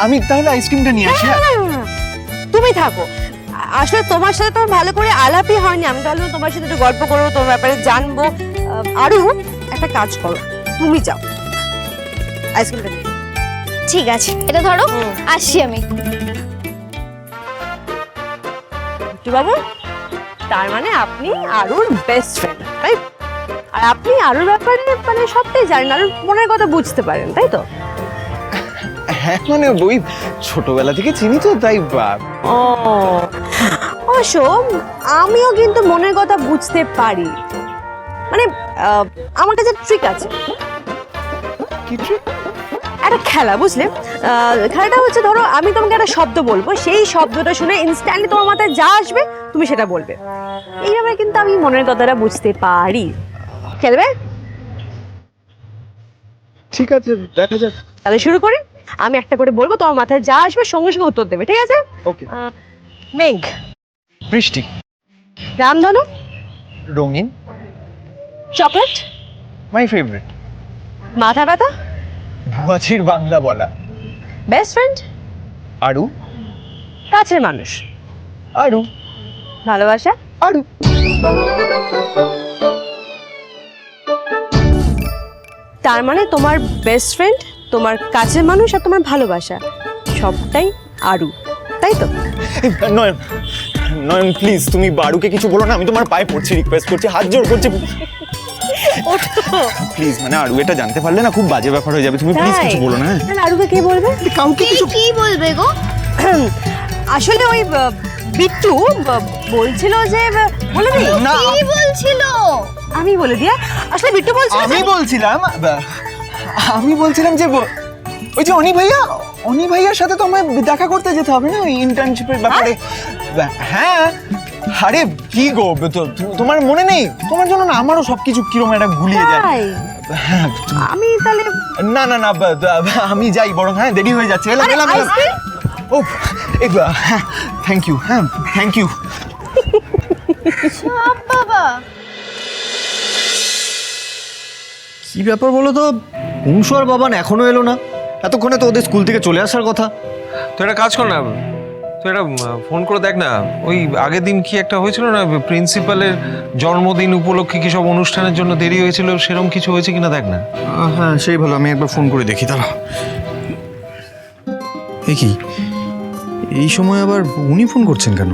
আমি তাহলে আইসক্রিমটা নিয়ে আসি। তুমি থাকো, আসলে তোমার সাথে তো ভালো করে আলাপই হয়নি। আমি তাহলে তোমার সাথে একটু গল্প করবো, তোমার ব্যাপারে জানবো। আরও একটা কাজ করো, তুমি যাও আইসক্রিমটা নিয়ে। ঠিক আছে, এটা ধরো, আসছি আমি। বাবু, তার মানে আপনি আরুর বেস্ট ফ্রেন্ড, তাই? আর আপনি আরুর ব্যাপারে মানে সবটাই জানেন, আরুর মনের কথা বুঝতে পারেন, তাই তো? হ্যাঁ, মানে ওই ছোটবেলা থেকে চিনি তো, তাই। ও অবশ্য আমিও কিন্তু মনের কথা বুঝতে পারি। মানে আমার কাছে ট্রিক আছে। কি ট্রিক? একটা খেলা, বুঝলে? খেলাটা হচ্ছে, ধরো আমি তোমাকে একটা শব্দ বলবো, সেই শব্দটা শুনে ইনস্ট্যান্টলি তোমার মাথায় যা আসবে তুমি সেটা বলবে। এইভাবে কিন্তু আমি মনের কথাটা বুঝতে পারি। খেলবে? ঠিক আছে, দেখা যাক। তাহলে শুরু করি। আমি একটা করে বলবো, তোমার মাথায় যা আসবে সঙ্গে সঙ্গে উত্তর দেবে, ঠিক আছে? ওকে। মেঘ, বৃষ্টি, রামধনু, রঙিন, চকলেট, মাই ফেভারিট, মাথা ব্যথা, ভুয়াছির বাংলা বলা, বেস্ট ফ্রেন্ড, আরু, কাছের মানুষ, আরু, ভালোবাসা, আরু। তার মানে তোমার বেস্ট ফ্রেন্ড, তোমার কাছের মানুষ আর তোমার ভালোবাসা সবটাই আরু, তাই তো? নয়ন, নয়ন প্লিজ তুমি বারুকে কিছু বলো না, আমি তোমার পায়ে পড়ছি, রিকোয়েস্ট করছি, হাত জোর করছি প্লিজ। মানে আরু এটা জানতে পারলে না খুব বাজে ব্যাপার হয়ে যাবে, তুমি প্লিজ কিছু বলো না। তাহলে আরুকে কে বলবে? কাউকে কিছু। কি বলবে গো? আসলে ওই বিট্টু বলছিল যে, বলে দিই? না, কি বলছিল? আমি বলে দিয়া। আসলে বিট্টু বলছিল আমি বলছিলাম যে ওই যে অনি ভাইয়ার সাথে তো আমায় দেখা করতে যেতে হবে না, ওই ইন্টার্নশিপের ব্যাপারে। হ্যাঁ, আরে কি গো, তোমার মনে নেই? তোমার জন্য না আমারও সবকিছু কিরকম একটা গুলিয়ে যায়। তাই? হ্যাঁ, আমি তাহলে না না না, আমি যাই বরং। হ্যাঁ, দেরি হয়ে যাচ্ছে। ও থ্যাংক ইউ। হ্যাঁ, থ্যাংক ইউ। বাবা, কি ব্যাপার বলো তো, অংশু আর বাবান এখনো এলো না? এতক্ষণে তো ওদের স্কুল থেকে চলে আসার কথা। তো একটা কাজ কর না, তো এটা ফোন করে দেখ না। ওই আগের দিন কি একটা হয়েছিল না, প্রিন্সিপালের জন্মদিন উপলক্ষে কি সব অনুষ্ঠানের জন্য দেরি হয়েছিল, সেরকম কিছু হয়েছে কিনা দেখ না। হ্যাঁ, সেই ভালো, আমি একবার ফোন করে দেখি। দাঁড়া, কি এই সময় আবার উনি ফোন করছেন কেন?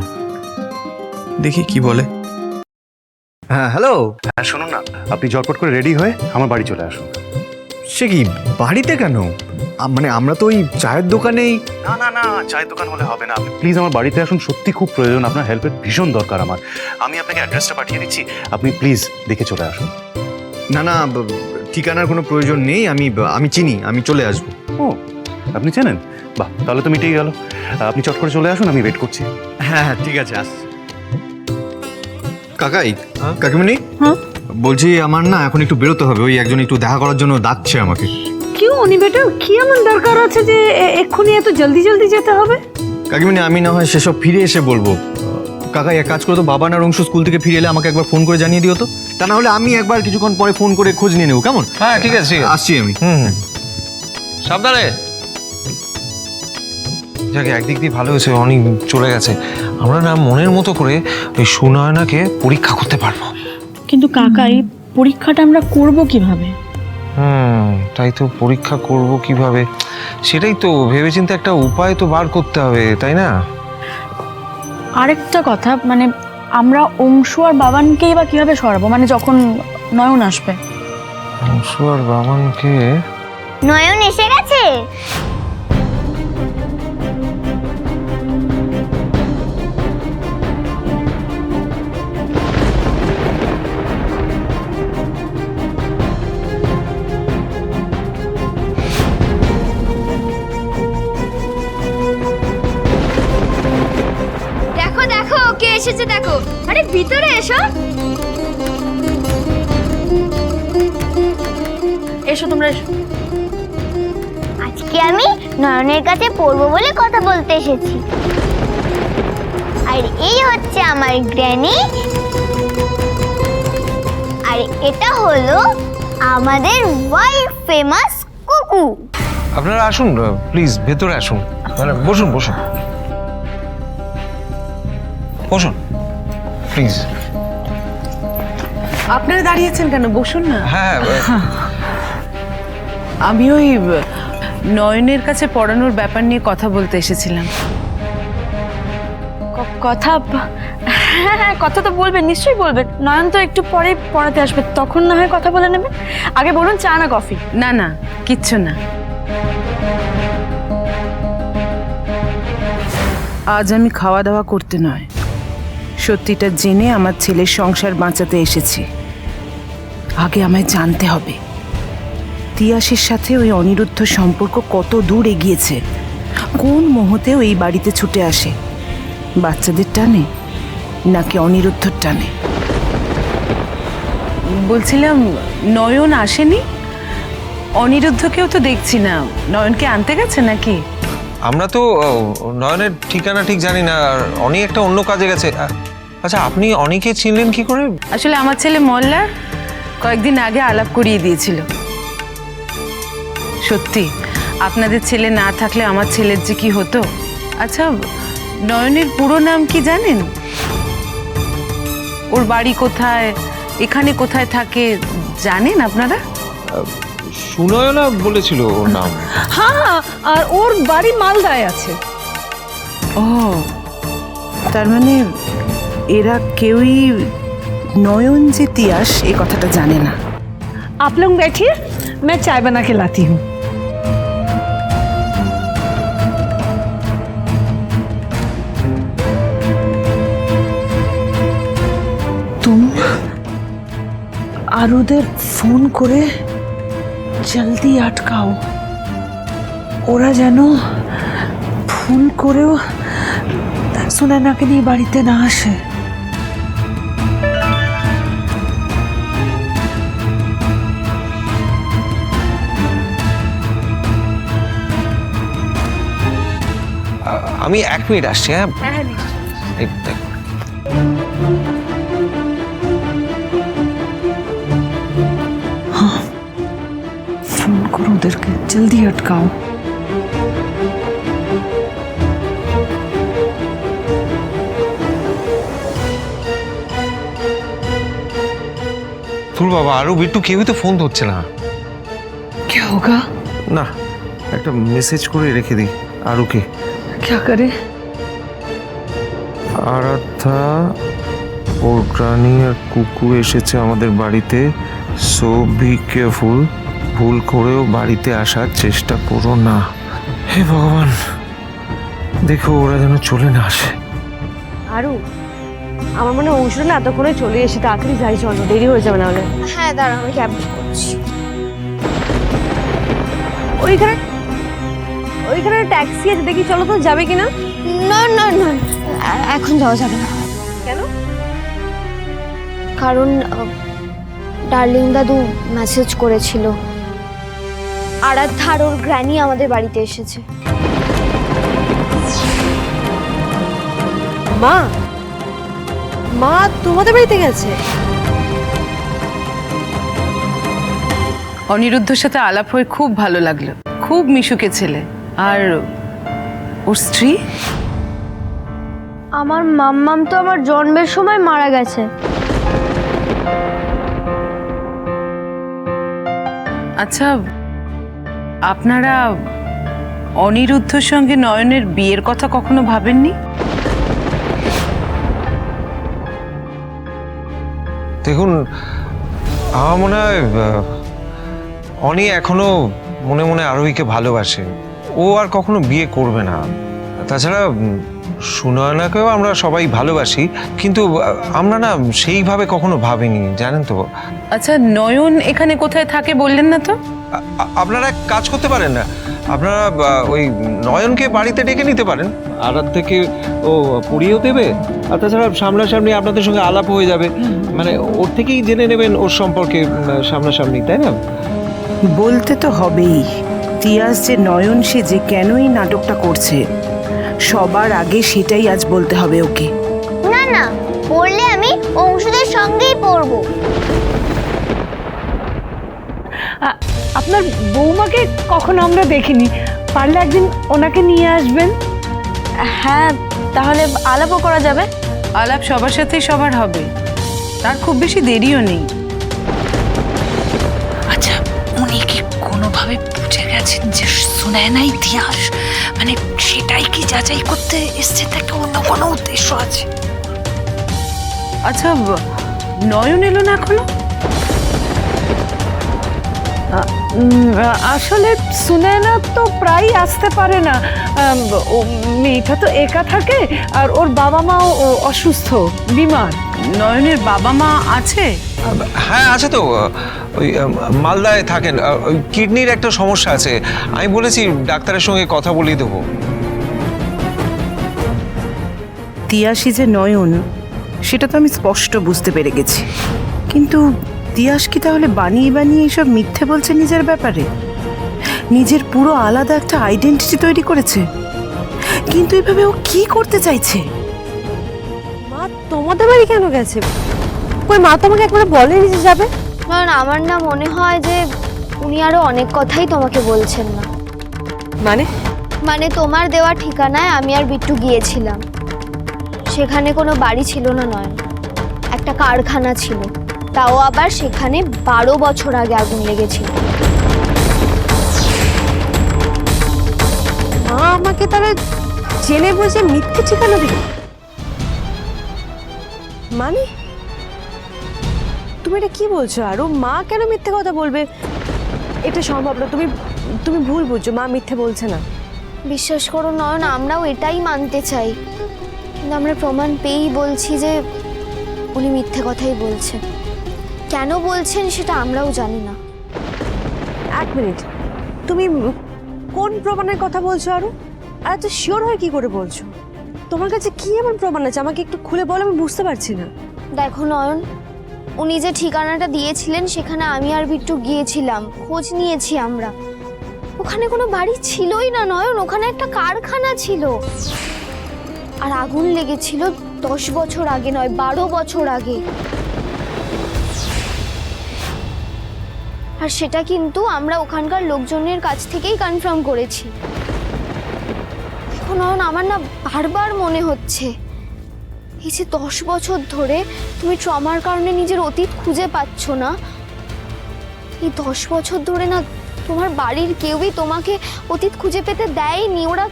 দেখি কি বলে। হ্যাঁ, হ্যালো। হ্যাঁ শুনুন না, আপনি ঝটপট করে রেডি হয়ে আমার বাড়ি চলে আসুন। সে কি, বাড়িতে কেন? মানে আমরা তো ওই চায়ের দোকানেই। না না না, চায়ের দোকান হলে হবে না, আপনি প্লিজ আমার বাড়িতে আসুন, সত্যি খুব প্রয়োজন, আপনার হেল্পের ভীষণ দরকার আমার। আমি আপনাকে অ্যাড্রেসটা পাঠিয়ে দিচ্ছি, আপনি প্লিজ দেখে চলে আসুন। না না, ঠিকানার কোনো প্রয়োজন নেই, আমি চিনি, আমি চলে আসবো। ও আপনি চেনেন? বাহ, তাহলে তো মিটেই গেল। আপনি চট করে চলে আসুন, আমি ওয়েট করছি। হ্যাঁ হ্যাঁ ঠিক আছে, আসছি। কাকাই, কাকিমণি, হ্যাঁ? বলছি আমার না এখন একটু বেরোতে হবে, ওই একজন একটু দেখা করার জন্য ডাকছে আমাকে। क्यों उन्हीं बेटा কি এমন দরকার আছে যে এক্ষুনি এত জলদি জলদি যেতে হবে? কাকিমণি আমি না হয় সেসব ফিরে এসে বলবো। কাকাই এক কাজ করো তো, বাবা না অংশু স্কুল থেকে ফিরে এলে আমাকে একবার ফোন করে জানিয়ে দিও তো। তা না হলে আমি একবার কিছুক্ষণ পরে ফোন করে খোঁজ নিয়ে নেবো, কেমন? হ্যাঁ ঠিক আছে, আসছি আমি। সাবধানে। যাকে একদিক দিয়ে ভালো হয়েছে, অনেক চলে গেছে। আমরা না মনের মতো করে ওই সুনয়নাকে পরীক্ষা করতে পারবো। কিন্তু কাকাই পরীক্ষাটা আমরা করব কিভাবে? তাই তো, পরীক্ষা করব কিভাবে সেটাই তো ভেবেচিন্তে একটা উপায় তো বার করতে হবে, তাই না? আরেকটা কথা, মানে আমরা অংশু আর বাবানকেই বা কিভাবে সরাবো, মানে যখন নয়ন আসবে? অংশু আর বাবানকে? নয়ন এসে গেছে। দেখো দেখো কে এসেছে দেখো। আরে ভিতরে এসো। এসো তোমরা এসো। আজকে আমি নয়নের কাছে পড়বো বলে কথা বলতে এসেছি। আর এই হচ্ছে আমার গ্র্যানি, আর এটা হলো আমাদের ওয়ার্ল্ড ফেমাস কুকু। আপনারা আসুন, প্লিজ ভেতরে আসুন, মানে বসুন বসুন বসুন প্লিজ। আপনারা দাঁড়িয়েছেন কেন? বসুন না। হ্যাঁ আমি ওই নয়নের কাছে পড়ানোর ব্যাপার নিয়ে কথা বলতে এসেছিলাম। কথা? হ্যাঁ হ্যাঁ, কথা তো বলবেন, নিশ্চয়ই বলবেন। নয়ন তো একটু পরে পড়াতে আসবে, তখন না হয় কথা বলে নেবেন। আগে বলুন চা না কফি? না না, কিচ্ছু না। আজ আমি খাওয়া দাওয়া করতে নয়, সত্যিটা জেনে আমার ছেলের সংসার বাঁচাতে এসেছি। আগে আমায় জানতে হবে তিয়াসের সাথে ওই অনিরুদ্ধ সম্পর্ক কত দূর এগিয়েছে, কোন মুহূর্তে এই বাড়িতে ছুটে আসে, বাচ্চাদের টানে নাকি অনিরুদ্ধর টানে। বলছিলাম নয়ন আসেনি, অনিরুদ্ধকেও তো দেখছি না, নয়নকে আনতে গেছে নাকি? আমরা তো নয়নের ঠিকানা ঠিক জানি না, আর অনি একটা অন্য কাজে গেছে। আচ্ছা, আপনি অনিকে চিনলেন কি করে? আসলে আমার ছেলে মল্লার কয়েকদিন আগে আলাপ করিয়ে দিয়েছিল। সত্যি আপনাদের ছেলে না থাকলে আমার ছেলের যে কি হতো। আচ্ছা, নয়নের পুরো নাম কি জানেন? ওর বাড়ি কোথায়, এখানে কোথায় থাকে জানেন আপনারা? সুনয়না বলেছিল ওর নাম। হ্যাঁ, আর ওর বাড়ি মালদায় আছে। ও, তার মানে এরা কেউই নয়ন যে তিয়াস এ কথাটা জানে না। आप लोग बैठिए, मैं चाय बना के लाती हूँ। तुम আর ওদের ফোন করে জলদি আটকাও, ওরা যেন ভুল করেও সুনয়নাকে নিয়ে বাড়িতে না আসে। আমি 1 মিনিট আসছি। হ্যাঁ এই দেখো। ফোন করো ওদেরকে, জলদি আটকাও। তোর বাবা আরো বিট্টু কেউই তো ফোন ধরছে না। क्या होगा? না, একটা মেসেজ করে রেখে দিই আরুকে। क्या करे? আরাধ্যা, ওর গ্রানি আর কুকু এসেছে আমাদের বাড়িতে, সো বি কেয়ারফুল, ভুল করেও বাড়িতে আসার চেষ্টা করো না। হে ভগবান, দেখো ওরা যেন চলে না আসে। আরু, আমার মনে হয় অংশুর না এতক্ষণে চলে এসে, তাড়াতাড়ি যাই, চলো, দেরি হয়ে যাবে না হলে। হ্যাঁ দাঁড়া, আমি ক্যাব বুক করছি। ওইখানে ট্যাক্সি আছে, দেখি চলো তো, যাবে কিনা? না না না, এখন যাওয়া যাবে না। কেন? কারণ ডার্লিং দাদু মেসেজ করেছিল আরাধ্যা আর ওর গ্র্যানি আমাদের বাড়িতে এসেছে। মা মা তোমাদের বাড়িতে গেছে? অনিরুদ্ধর সাথে আলাপ হয়ে খুব ভালো লাগলো, খুব মিশুকে ছেলে। আর ওর স্ত্রী? আমার মাম্মাম তো আমার জন্মের সময় মারা গেছে। আচ্ছা, আপনারা অনিরুদ্ধর সঙ্গে নয়নের বিয়ের কথা কখনো ভাবেননি? দেখুন, আমার মনে হয় অনি এখনো মনে মনে আরোহীকে ভালোবাসে। ও আর কখনো বিয়ে করবে না। তাছাড়া সুনয়নাকেও আমরা সবাই ভালোবাসি, কিন্তু আমরা না সেইভাবে কখনো ভাবিনি, জানেন তো। আচ্ছা, নয়ন এখানে কোথায় থাকে বললেন না তো? আপনারা এক কাজ করতে পারেন না, আপনারা ওই নয়নকে বাড়িতে ডেকে নিতে পারেন। আরাত থেকে ও পড়িয়েও দেবে, আর তাছাড়া সামনাসামনি আপনাদের সঙ্গে আলাপ হয়ে যাবে, মানে ওর থেকেই জেনে নেবেন ওর সম্পর্কে সামনাসামনি, তাই না? বলতে তো হবেই, তিয়াস যে নয়ন সে যে কেন এই নাটকটা করছে, সবার আগে সেটাই আজ বলতে হবে ওকে। না না, পড়লে আমি অংশুদের সঙ্গেই পড়বো। আপনার বৌমাকে কখনো আমরা দেখিনি, পারলে একদিন ওনাকে নিয়ে আসবেন। হ্যাঁ, তাহলে আলাপও করা যাবে। আলাপ সবার সাথেই সবার হবে, তার খুব বেশি দেরিও নেই। আচ্ছা, উনি কি কোনোভাবে বুঝে গেছেন যে সুনয়না ইতিহাস, মানে সেটাই কি যাচাই করতে এসছে, তাকে অন্য কোনো উদ্দেশ্য আছে? আচ্ছা, নয়ন এলো না এখনো? আসলে সুনয়না তো প্রায় আসতে পারে না, মেয়েটা তো একা থাকে, আর ওর বাবা মাও অসুস্থ, বিমার। নয়নের বাবা মা আছে? হ্যাঁ আছে তো, ওই মালদায় থাকেন। ওই কিডনির একটা সমস্যা আছে, আমি বলেছি ডাক্তারের সঙ্গে কথা বলিয়ে দেবো। তিয়াসী যে নয়ন সেটা তো আমি স্পষ্ট বুঝতে পেরে গেছি, কিন্তু তিয়াস কি তাহলে বানিয়ে বানিয়ে এইসব মিথ্যে বলছে নিজের ব্যাপারে? নিজের পুরো আলাদা একটা আইডেন্টিটি তৈরি করেছে, কিন্তু এভাবে ও কি করতে চাইছে? মা তোমাদের বাড়ি কেন গেছে? কই, মা তোমাকে একবার বলেনি যে যাবে? কারণ আমার না মনে হয় যে উনি আরো অনেক কথাই তোমাকে বলছেন না। মানে তোমার দেওয়া ঠিকানায় আমি আর বিট্টু গিয়েছিলাম, সেখানে কোনো বাড়ি ছিল না, নয় একটা কারখানা ছিল, তাও আবার সেখানে 12 বছর আগে আগুন লেগেছিল। মা আমাকে তাহলে জেনে বুঝে মিথ্যে ঠিকানা দিল? মানে তুমি এটা কি বলছো? আরো মা কেন মিথ্যে কথা বলবে? এটা সম্ভব না, তুমি ভুল বুঝছো, মা মিথ্যে বলছে না। বিশ্বাস করো নয়ন, আমরাও এটাই মানতে চাই, কিন্তু আমরা প্রমাণ পেয়েই বলছি যে উনি মিথ্যে কথাই বলছেন। কেন বলছেন সেটা আমরাও জানি না। এক মিনিট, তুমি কোন প্রমাণের কথা বলছো? আরো আর এত শিওর হয়ে কি করে বলছো? তোমার কাছে কি এমন প্রমাণ আছে আমাকে একটু খুলে বলো, আমি বুঝতে পারছি না। দেখো নয়ন, উনি যে ঠিকানাটা দিয়েছিলেন সেখানে আমি আর বিট্টু গিয়েছিলাম, খোঁজ নিয়েছি আমরা। ওখানে কোনো বাড়ি ছিলই না নয়ন, ওখানে একটা কারখানা ছিল, আর আগুন লেগেছিল 10 বছর আগে নয়, 12 বছর আগে। আর সেটা কিন্তু আমরা ওখানকার লোকজনের কাছ থেকেই কনফার্ম করেছি। এখন আমার না বারবার মনে হচ্ছে এই যে 10 বছর ধরে তুমি ট্রমার কারণে নিজের অতীত খুঁজে পাচ্ছ না, এই 10 বছর ধরে না তোমার বাড়ির কেউই তোমাকে অতীত খুঁজে পেতে দেয়নি, ওরা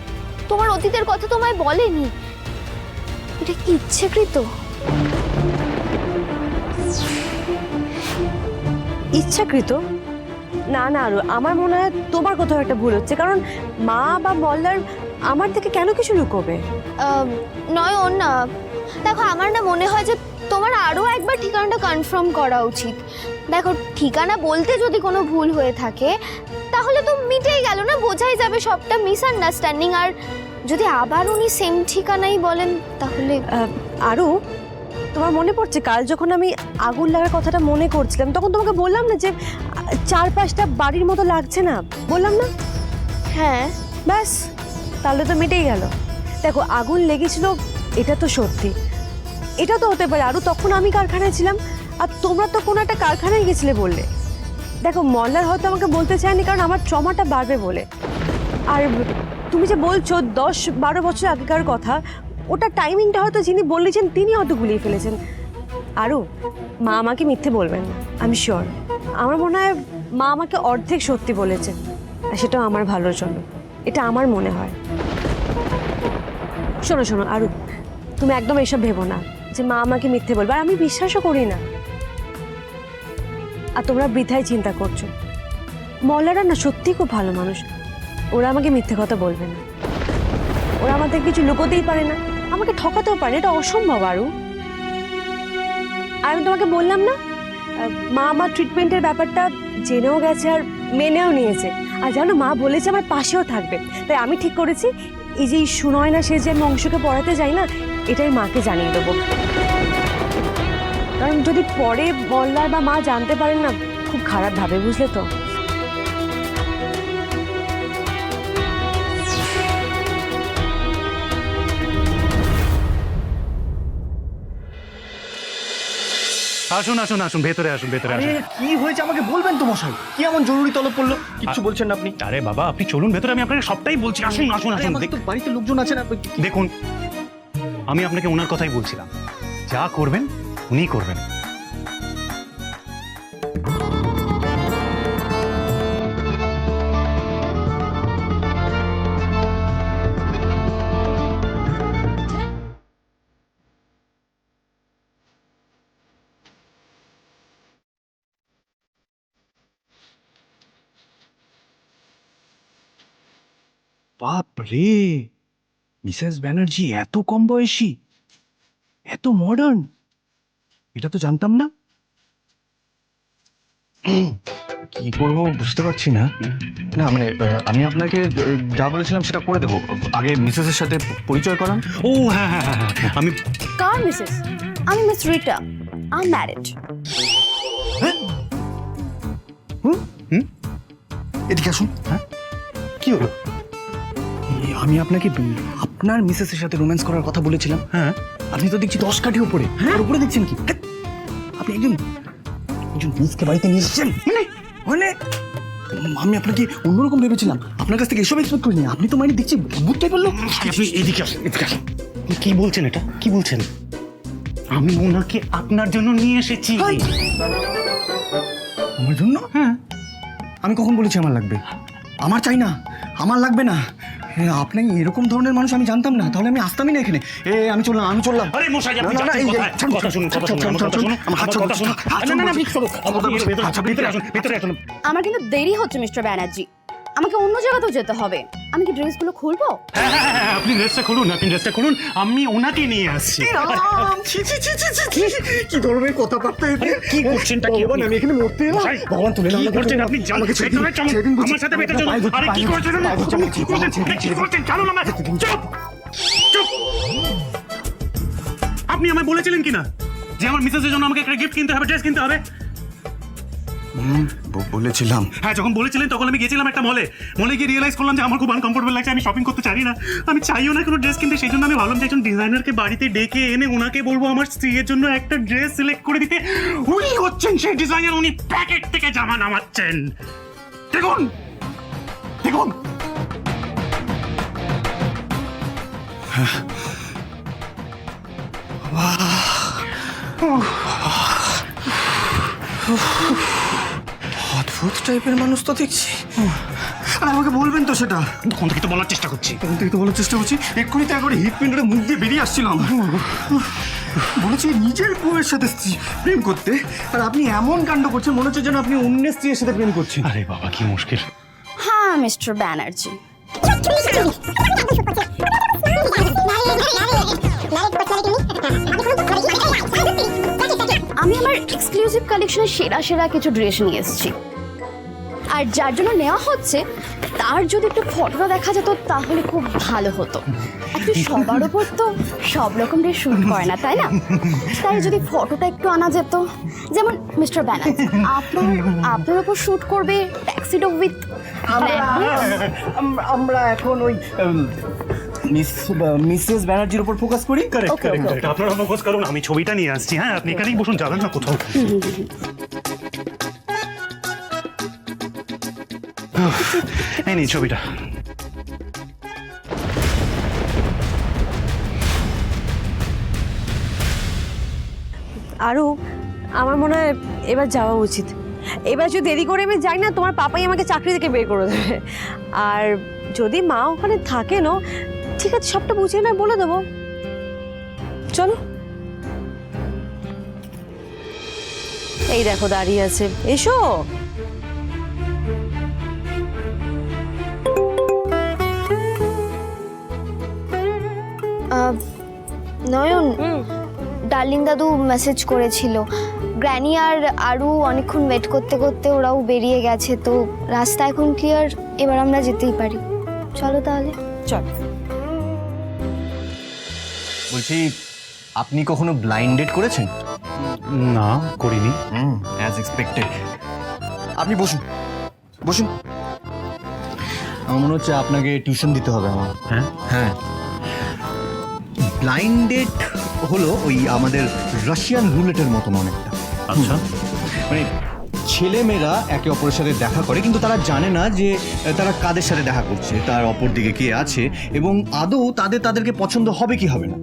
তোমার অতীতের কথা তোমায় বলেনি। এটা কি ইচ্ছাকৃত? ইচ্ছাকৃত না না, আরো আমার মনে হয় তোমার কোথাও একটা ভুল হচ্ছে, কারণ মা বা মল্লার আমার থেকে কেন কিছু লুকোবে? নয়ন না, দেখো আমার না মনে হয় যে তোমার আরও একবার ঠিকানাটা কনফার্ম করা উচিত। দেখো ঠিকানা বলতে যদি কোনো ভুল হয়ে থাকে তাহলে তো মিটেই গেল না, বোঝাই যাবে সবটা মিসআন্ডারস্ট্যান্ডিং। আর যদি আবার উনি সেম ঠিকানাই বলেন তাহলে আরও তোমার মনে পড়ছে কাল যখন আমি আগুন লাগার কথাটা মনে করছিলাম তখন তোমাকে বললাম না যে 4-5টা বাড়ির মতো লাগছে না, বললাম না? হ্যাঁ, ব্যাস তাহলে তো মিটেই গেল। দেখো আগুন লেগেছিল এটা তো সত্যি, এটা তো হতে পারে আরও তখন আমি কারখানায় ছিলাম আর তোমরা তো কোনো একটা কারখানায় গেছিলে বললে। দেখো মল্লার হয়তো আমাকে বলতে চায়নি কারণ আমার ট্রমাটা বাড়বে বলে। আর তুমি যে বলছো 10-12 বছর আগেকার কথা, ওটা টাইমিংটা হয়তো যিনি বলেছেন তিনি হয়তো গুলিয়ে ফেলেছেন। আরও মা আমাকে মিথ্যে বলবেন না, আমি শিওর। আমার মনে হয় মা আমাকে অর্ধেক সত্যি বলেছেন আর সেটাও আমার ভালোর জন্য, এটা আমার মনে হয়। শোনো শোনো আরও, তুমি একদম এসব ভেবো না যে মা আমাকে মিথ্যে বলবে, আর আমি বিশ্বাসও করি না। আর তোমরা বৃথায় চিন্তা করছো, মল্লারা না সত্যি খুব ভালো মানুষ, ওরা আমাকে মিথ্যে কথা বলবে না। ওরা আমাদের কিছু লুকোতেই পারে না, আমাকে ঠকাতেও পারে, এটা অসম্ভব। আরও আমি তোমাকে বললাম না মা আমার ট্রিটমেন্টের ব্যাপারটা জেনেও গেছে আর মেনেও নিয়েছে। আর জানো মা বলেছে আমার পাশেও থাকবে, তাই আমি ঠিক করেছি এই যে সুনয় না সে যে আমি অংশকে পড়াতে যাই না, এটাই মাকে জানিয়ে দেবো। কারণ যদি পরে মল্লার বা মা জানতে পারেন না খুব খারাপ ভাবে, বুঝলে তো? আসুন আসুন আসুন, ভেতরে আসুন, ভেতরে আসুন। কি হয়েছে আমাকে বলবেন তো মশাই? কি এমন জরুরি তলব পড়লো? কিচ্ছু বলছেন না আপনি? আরে বাবা আপনি চলুন ভেতরে, আমি আপনাকে সবটাই বলছি। আসুন আসুন আসুন। বাড়িতে লোকজন আছে না? দেখুন আমি আপনাকে ওনার কথাই বলছিলাম, যা করবেন উনিই করবেন। বাপ রে, মিসেস ব্যানার্জি এত কম বয়সী, এত মডার্ন, এটা তো জানতাম না। কি করবো বুঝতে পারছি না। না মানে আমি আপনাকে যা বলেছিলাম সেটা করে দেবো, আগে মিসেসের সাথে পরিচয় করান। ও হ্যাঁ হ্যাঁ হ্যাঁ, আমি কার মিসেস? আমি miss Rita, I am married. এদিকে আসুন। হ্যাঁ কি হলো? আমি আপনাকে আপনার মিসেসের সাথে রোম্যান্স করার কথা বলেছিলাম। হ্যাঁ আপনি তো দেখছি 10 কাঠি উপরে। আর উপরে দেখছেন কি? আপনি একজন মিসকে বাড়িতে নিয়ে এসেছেন মানে আমি আপনাকে অন্যরকম ভেবেছিলাম, আপনার কাছ থেকে এসব এক্সপেক্ট করিনি। আপনি তো মানে দেখছি বুঝতেই পারলো। আপনি এদিকে আসুন, এদিকে আসুন। কি বলছেন এটা? কি বলছেন? আমি ওনাকে আপনার জন্য নিয়ে এসেছি। আমার জন্য? হ্যাঁ। আমি কখন বলেছি আমার লাগবে? আমার চাই না, আমার লাগবে না। আপনি এরকম ধরনের মানুষ আমি জানতাম না, তাহলে আমি আসতামই না এখানে। আমি চললাম, আমি চললাম। আরে মশাই আপনি যাচ্ছেন কোথায়? কথা শুনুন, কথা শুনুন, আমার কথা শুনুন, আমার কথা শুনুন। না না আপনি চলো, ভিতরে আসুন, ভিতরে আসুন। আমার কিন্তু দেরি হচ্ছে মিস্টার ব্যানার্জি, আমাকে অন্য জায়গাতেও যেতে হবে। আমি কি ড্রেসগুলো খুলবো? হ্যাঁ আপনি ড্রেসটা খুলুন, আপনি ড্রেসটা খুলুন, আমি ওনাকে নিয়ে আসছি। কি ধরনের কথাবার্তা? কি করছেনটা কি? আমি এখানে মরতে এলাম। ভগবান তুলে কি করছেন আপনি? আমাকে ভেতরে চলুন, আমার সাথে ভেতরে চলুন। আরে কি করছেন? কি করছেন? চলুন আমার। চুপ চুপ। আপনি আমায় বলেছিলেন কিনা যে আমার মিসেসের জন্য আমাকে একটা গিফট কিনতে হবে, ড্রেস কিনতে হবে? বলেছিলাম। হ্যাঁ যখন বলেছিলেন তখন আমি গেছিলাম একটা মলে গিয়ে রিয়েলাইজ করলাম যে আমার খুব আনকমফোর্টেবল লাগছে, আমি শপিং করতে চাই না, আমি চাইও না কোনো ড্রেস কিনতে। সেই জন্য আমি ভাবলাম যে একজন ডিজাইনারকে বাড়িতে ডেকে এনে ওনাকে বলবো আমার স্ত্রীর জন্য একটা ড্রেস সিলেক্ট করে দিতে। উনি হচ্ছেন সেই ডিজাইনার, উনি প্যাকেট থেকে জামা নামাচ্ছেন। দেখুন দেখুন। অদ্ভুত টাইপের মানুষ তো দেখছি। আর আমাকে বলবেন তো সেটা? তখন থেকে তো বলার চেষ্টা করছি, এক্ষুনি তো একবারে হিট পিন্ডে মুখ দিয়ে বেরিয়ে আসছিলাম। বলেছি নিজের বউয়ের সাথে প্রেম করতে, আর আপনি এমন কাণ্ড করছেন মনে হচ্ছে যেন আপনি অন্যের স্ত্রীর সাথে প্রেম করছেন। আরে বাবা কি মুশকিল। হ্যাঁ মিস্টার ব্যানার্জি, আমি আমার এক্সক্লুসিভ কালেকশনের সেরা সেরা কিছু ড্রেস নিয়ে এসেছি। আর যার জন্য নেওয়া হচ্ছে তার যদি একটু ফটোটা দেখা যেত তাহলে খুব ভালো হতো। একটু সবার ওপর তো সব রকম ড্রেস শুট করে না, তাই না? তাই যদি ফটোটা একটু আনা যেত, যেমন মিস্টার ব্যানার্জি আপনার ওপর শুট করবে ট্যাক্সিডো উইথ। আমরা এখন ওই মিসেস ব্যানার্জির উপর ফোকাস করি। আপনারা ফোকাস করুন, আমি ছবিটা নিয়ে আসছি। হ্যাঁ, আপনি এখানেই বসুন, যাবেন না কোথাও। এই নিন ছবিটা। আরও আমার মনে হয় এবার যাওয়া উচিত। এবার যদি দেরি করে আমি যাই না, তোমার পাপাই আমাকে চাকরি থেকে বের করে দেবে। আর যদি মা ওখানে থাকে না, ঠিক আছে, সবটা বুঝিয়ে না বলে দেবো। চলো। এই দেখো দাঁড়িয়ে আছে, এসো। নয়ন, ডার্লিং দাদু মেসেজ করেছিল, গ্র্যানি আর আরু অনেকক্ষণ ওয়েট করতে করতে ওরাও বেরিয়ে গেছে, তো রাস্তা এখন ক্লিয়ার, এবার আমরা যেতেই পারি। চলো তাহলে। চল। বলছি, আপনি কখনো ব্লাইন্ড ডেট করেছেন? না, করিনি। As expected. আপনি বসুন বসুন। আমার মনে হচ্ছে আপনাকে টিউশন দিতে হবে আমার। হ্যাঁ হ্যাঁ, ব্লাইন্ড ডেট হলো ওই আমাদের রাশিয়ান রুলেটের মতন অনেকটা। আচ্ছা। মানে ছেলে মেয়েরা একে অপরের সাথে দেখা করে, কিন্তু তারা জানে না যে তারা কাদের সাথে দেখা করছে, তার অপর দিকে কে আছে, এবং আদৌ তাদেরকে পছন্দ হবে কি হবে না।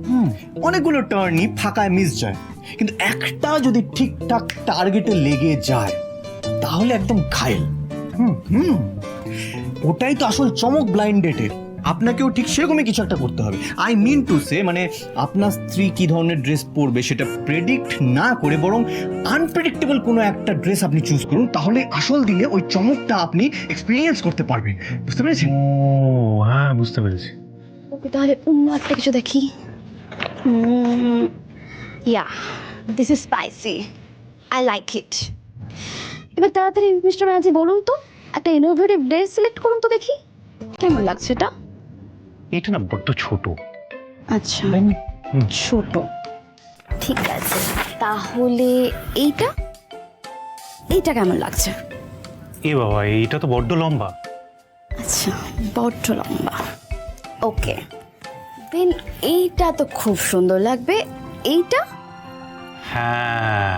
অনেকগুলো টার্নই ফাঁকায় মিস যায়, কিন্তু একটা যদি ঠিকঠাক টার্গেটে লেগে যায় তাহলে একদম ঘায়েল। ওটাই তো আসল চমক ব্লাইন্ড ডেটের। আপনাকেও ঠিক সেরকমই কিছু একটা করতে হবে। আই মিন টু সে, মানে আপনার স্ত্রী কি ধরনের ড্রেস পরবে সেটা প্রেডিক্ট না করে বরং আনপ্রেডিক্টেবল কোনো একটা ড্রেস আপনি চুজ করুন, তাহলে আসল দিনে ওই চমকটা আপনি এক্সপিরিয়েন্স করতে পারবেন। বুঝতে পেরেছেন? ও হ্যাঁ, বুঝতে পেরেছি। ওকে, তাহলে অন্য একটা কিছু দেখি। Yeah, this is spicy, I like it. এবার তাড়াতাড়ি মিস্টার ব্যানার্জি বলুন তো, একটা ইনোভেটিভ ড্রেস সিলেক্ট করুন তো দেখি কেমন লাগছে এটা। এটা না বড্ড ছোট। আচ্ছা, ছোট, ঠিক আছে। তাহলে এইটা কেমন লাগছে? এ বাবা, এইটা তো বড্ড লম্বা। আচ্ছা, বড্ড লম্বা। ওকে, দেন এইটা তো খুব সুন্দর লাগবে। এইটা? হ্যাঁ,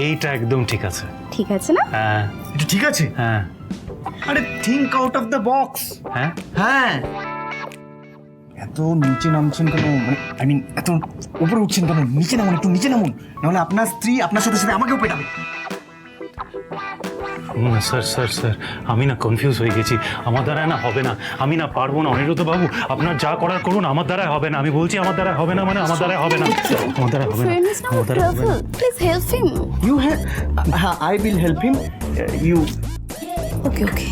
এইটা একদম ঠিক আছে। ঠিক আছে না? হ্যাঁ, এটা ঠিক আছে। হ্যাঁ। আরে think out of the box. হ্যাঁ হ্যাঁ, এত নিচে নামছেন কেন? মানে আই মিন এত উপরে উঠছেন কেন? নিচে নামুন, একটু নিচে নামুন, নাহলে আপনার স্ত্রী আপনার সাথে সাথে আমাকেও পেটাবে। স্যার স্যার স্যার, আমি না কনফিউজ হয়ে গেছি। আমার দ্বারা না হবে না, আমি না পারবো না। অনিরুদ্ধ বাবু, আপনার যা করার করুন, আমার দ্বারা হবে না। আমি বলছি আমার দ্বারা হবে না, মানে আমার দ্বারা হবে না, আমার দ্বারা হবে না, আমার দ্বারা হবে না। Please help him. You have, I will help him. You okay okay,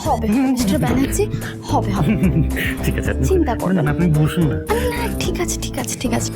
হবে মিস্টার ব্যানার্জি, হবে হবে। ঠিক আছে, চিন্তা করবেন না, আপনি বসুন না। না, ঠিক আছে ঠিক আছে ঠিক আছে।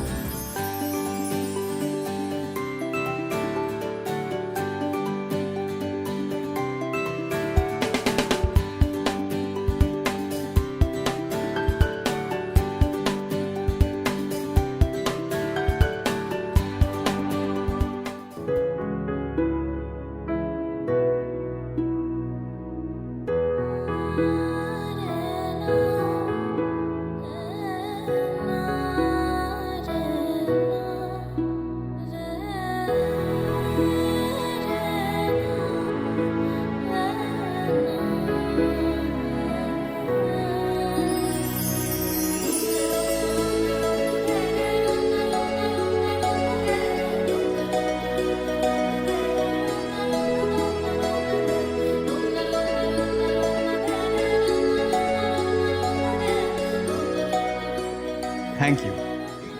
Thank you.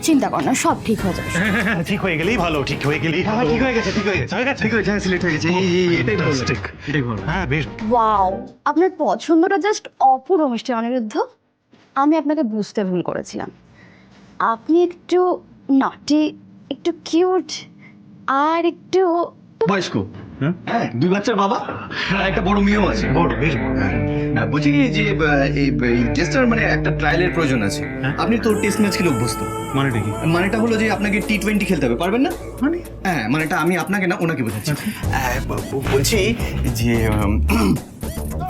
চিন্তা কর না, সব ঠিক হয়ে যাবে। ঠিক হয়ে গেলেই ভালো, ঠিক হয়ে গেলেই ভালো। ঠিক হয়ে গেছে, ঠিক হয়ে গেছে, হয়ে গেছে, ঠিক হয়েছে, সিলেক্ট হয়ে গেছে। এটাই ভালো, এটাই ভালো। হ্যাঁ বেশ। ওয়াও, আপনার পছন্দটা জাস্ট অপূর্ব মিস্টার অনিরুদ্ধ। আমি আপনাকে বুঝতে ভুল করেছিলাম। আপনি একটু নটি, একটু কিউট, আর একটু বয়স্ক। হ্যাঁ 2 বাচ্চার বাবা, আর একটা বড় মেয়েও আছে। বড়, বেশ বড়। হ্যাঁ, বলছি কি যে এই টেস্টার মানে একটা ট্রায়ালের প্রয়োজন আছে। আপনি তো টেস্ট ম্যাচ খেলে অভ্যস্ত। মানেটা কি? মানেটা হলো যে আপনাকে T20 খেলতে হবে, পারবেন না? মানে হ্যাঁ, মানেটা আমি আপনাকে না ওনাকে বোঝাচ্ছি। বলছি যে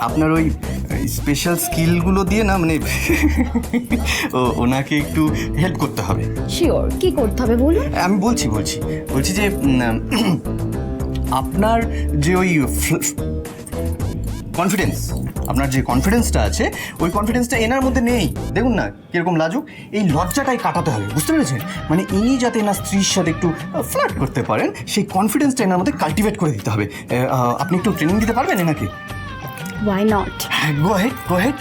আপনার ওই স্পেশাল স্কিলগুলো দিয়ে না মানে ওনাকে একটু হেল্প করতে হবে। শিওর, কি করতে হবে বলুন? আমি বলছি যে আপনার যে ওই কনফিডেন্স, আপনার যে কনফিডেন্সটা আছে ওই কনফিডেন্সটা এনার মধ্যে নেই। দেখুন না কিরকম লাজুক, এই লজ্জাটাই কাটাতে হবে, বুঝতে পেরেছেন? মানে ইনি যাতে না স্ত্রীর সাথে একটু ফ্লার্ট করতে পারেন সেই কনফিডেন্সটা এনার মধ্যে কাল্টিভেট করে দিতে হবে। আপনি একটু ট্রেনিং দিতে পারবেন এনাকে? Why not? Go ahead.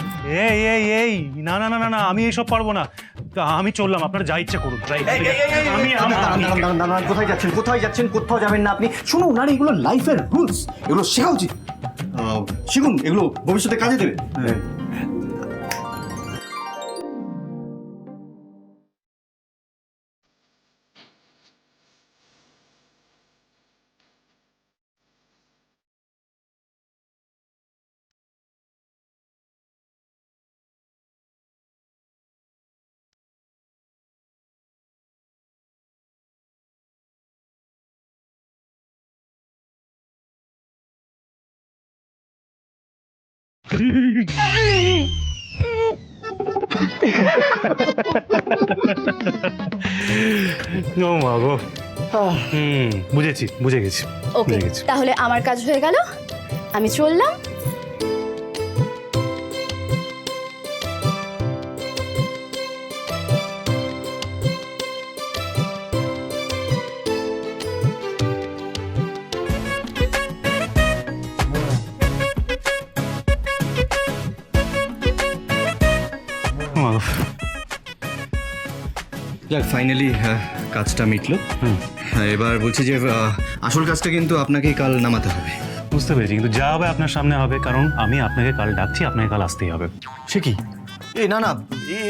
এই না না না না না, আমি এইসব পারবো না। তা আমি চললাম, আপনারা যা ইচ্ছা করুন। কোথায় যাচ্ছেন? কোথাও যাবেন না আপনি। শুনুন, আর এগুলো লাইফের রুলস, এগুলো শেখা উচিত। শিখুন, এগুলো ভবিষ্যতে কাজে দেবে। ও মা গো। বুঝে গেছি। ওকে, তাহলে আমার কাজ হয়ে গেল, আমি চললাম। ফাইনালি কাজটা মিটলো। এবার বলছি যে আসল কাজটা কিন্তু আপনাকেই কাল নামাতে হবে। বুঝতে পেরেছি, কিন্তু যা হবে আপনার সামনে হবে, কারণ আমি আপনাকে কাল ডাকছি, আপনাকে কাল আসতেই হবে। সে কি? না না,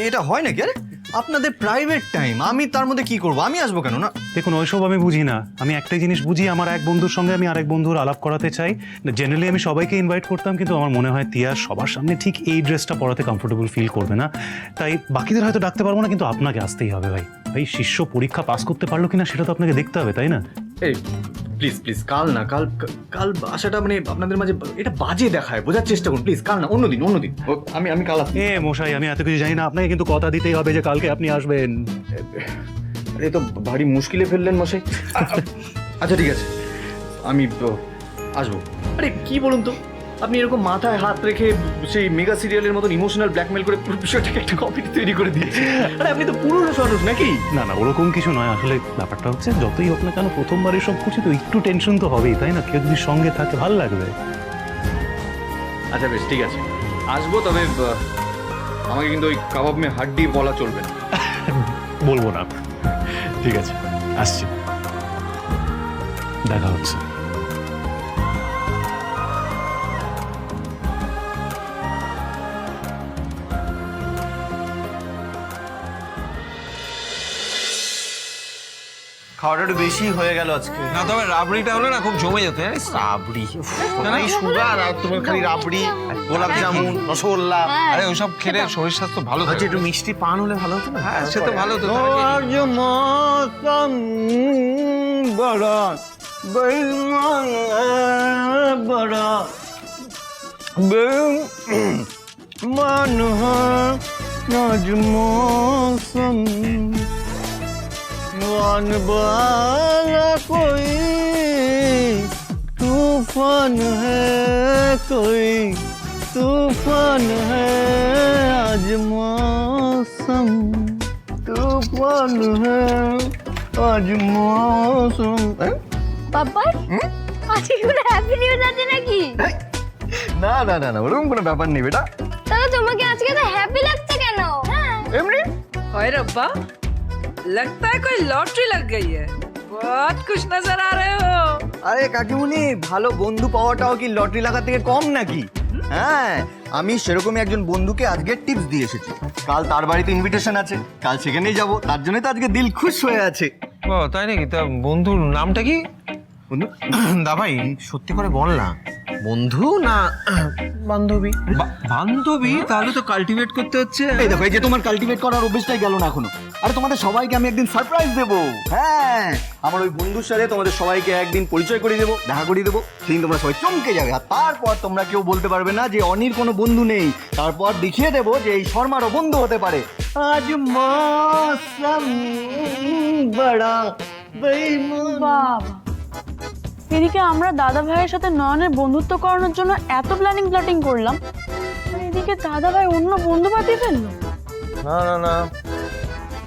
এটা হয় নাকি? আরে আপনাদের প্রাইভেট টাইম, আমি তার মধ্যে কি করব? আমি আসবো কেন? না দেখুন, ওইসব আমি বুঝি না। আমি একটাই জিনিস বুঝি, আমার এক বন্ধুর সঙ্গে আমি আরেক বন্ধুর আলাপ করাতে চাই। জেনারেলি আমি সবাইকে ইনভাইট করতাম, কিন্তু আমার মনে হয় তিয়া সবার সামনে ঠিক এই ড্রেসটা পরাতে কমফোর্টেবল ফিল করবে না, তাই বাকিদের হয়তো ডাকতে পারবো না, কিন্তু আপনাকে আসতেই হবে। ভাই শিষ্য পরীক্ষা পাস করতে পারলো কিনা সেটা তো আপনাকে দেখতে হবে, তাই না? এই প্লিজ কাল না, কাল আসাটা মানে আপনাদের মাঝে এটা বাজে দেখায়, বোঝার চেষ্টা করুন প্লিজ। কাল না, অন্যদিন। আমি কাল আসবো। মশাই, আমি এত কিছু জানি না, আপনাকে কিন্তু কথা দিতেই হবে যে কালকে আপনি আসবেন। এ তো ভারী মুশকিলে ফেললেন মশাই। আচ্ছা ঠিক আছে, আমি আসবো। আরে কি বলুন তো, আপনি এরকম মাথায় হাত রেখে সেই মেগা সিরিয়ালের মতন ইমোশনাল ব্ল্যাকমেল করে পুরো বিষয়টাকে একটা কপি তৈরি করে দিয়েছেন। আরে আপনি তো পুরনো মানুষ নাকি? না না, ওরকম কিছু নয়। আসলে ব্যাপারটা হচ্ছে, যতই হোক না কেন প্রথমবার এসব কিছু তো একটু টেনশন তো হবেই, তাই না? কেউ যদি সঙ্গে থাকে ভালো লাগবে। আচ্ছা বেশ, ঠিক আছে, আসবো। তবে আমাকে কিন্তু ওই কাবাব মে হাড্ডি বলা চলবে না। বলবো না। ঠিক আছে, আসছি, দেখা হচ্ছে। খাওয়াটা একটু বেশি হয়ে গেল আজকে। না, তবে রাবড়িটা হলে না খুব জমে যেত। রাবড়ি, সুগার, আর তোমার খালি রাবড়ি, গোলাপ জামুন, রসগোল্লা। আরে ওইসব খেলে শরীর স্বাস্থ্য ভালো থাকে। একটু মিষ্টি পান হলে ভালো হতো না? হ্যাঁ, সে তো ভালো হতো। वाला कोई तूफान है, कोई तूफान है, आज मौसम तूफान है, आज मौसम। বাবা আজকে কোনো হ্যাপি নিউজ আছে নাকি? না না না না, ওরকম কোনো ব্যাপার নেই বেটা। তাহলে তোমাকে আজকে তো হ্যাপি লাগছে কেন? এমনি ओए रब्बा, लगता है कोई लॉटरी लग गई है। बहुत खुश नजर आ रहे हो। আরে কাকিমুনি, ভালো বন্ধু পাওয়াটাও কি লটারি লাগা থেকে কম নাকি? হ্যাঁ, আমি সেরকমই একজন বন্ধুকে আজকে টিপস দিয়ে এসেছি। কাল তার বাড়িতে ইনভিটেশন আছে, কাল সেখানেই যাব। তার জন্য তো আজকে দিল খুশ হয়ে আছে। ও তাই নাকি? তা বন্ধুর নামটা কি? বন্ধু দা ভাই সত্যি করে বল না, বন্ধু না বান্ধবী? বান্ধবী? তাহলে তো কাল্টিভেট করতে হচ্ছে। এই দেখো, এই যে তোমার কাল্টিভেট করার অভ্যেসটাই গেল না এখনো। আরে তোমাদের সবাইকে আমি একদিন সারপ্রাইজ দেবো। হ্যাঁ, আমার ওই বন্ধুর সাথে তোমাদের সবাইকে একদিন পরিচয় করে দেবো, দেখা করিয়ে দেবো। সেদিন তোমরা সবাই চমকে যাবে, আর তারপর তোমরা কেউ বলতে পারবে না যে অনির কোনো বন্ধু নেই। তারপর দেখিয়ে দেবো যে এই শর্মারও বন্ধু হতে পারে। আজ মৌসম বড়া বেঈমান। বাবা, এদিকে আমরা দাদা ভাইয়ের সাথে নয়নের বন্ধুত্ব করানোর জন্য এত প্ল্যাটিং করলাম, আর এদিকে দাদা ভাই অন্য বন্ধু পাতিয়ে ফেললো। না না না,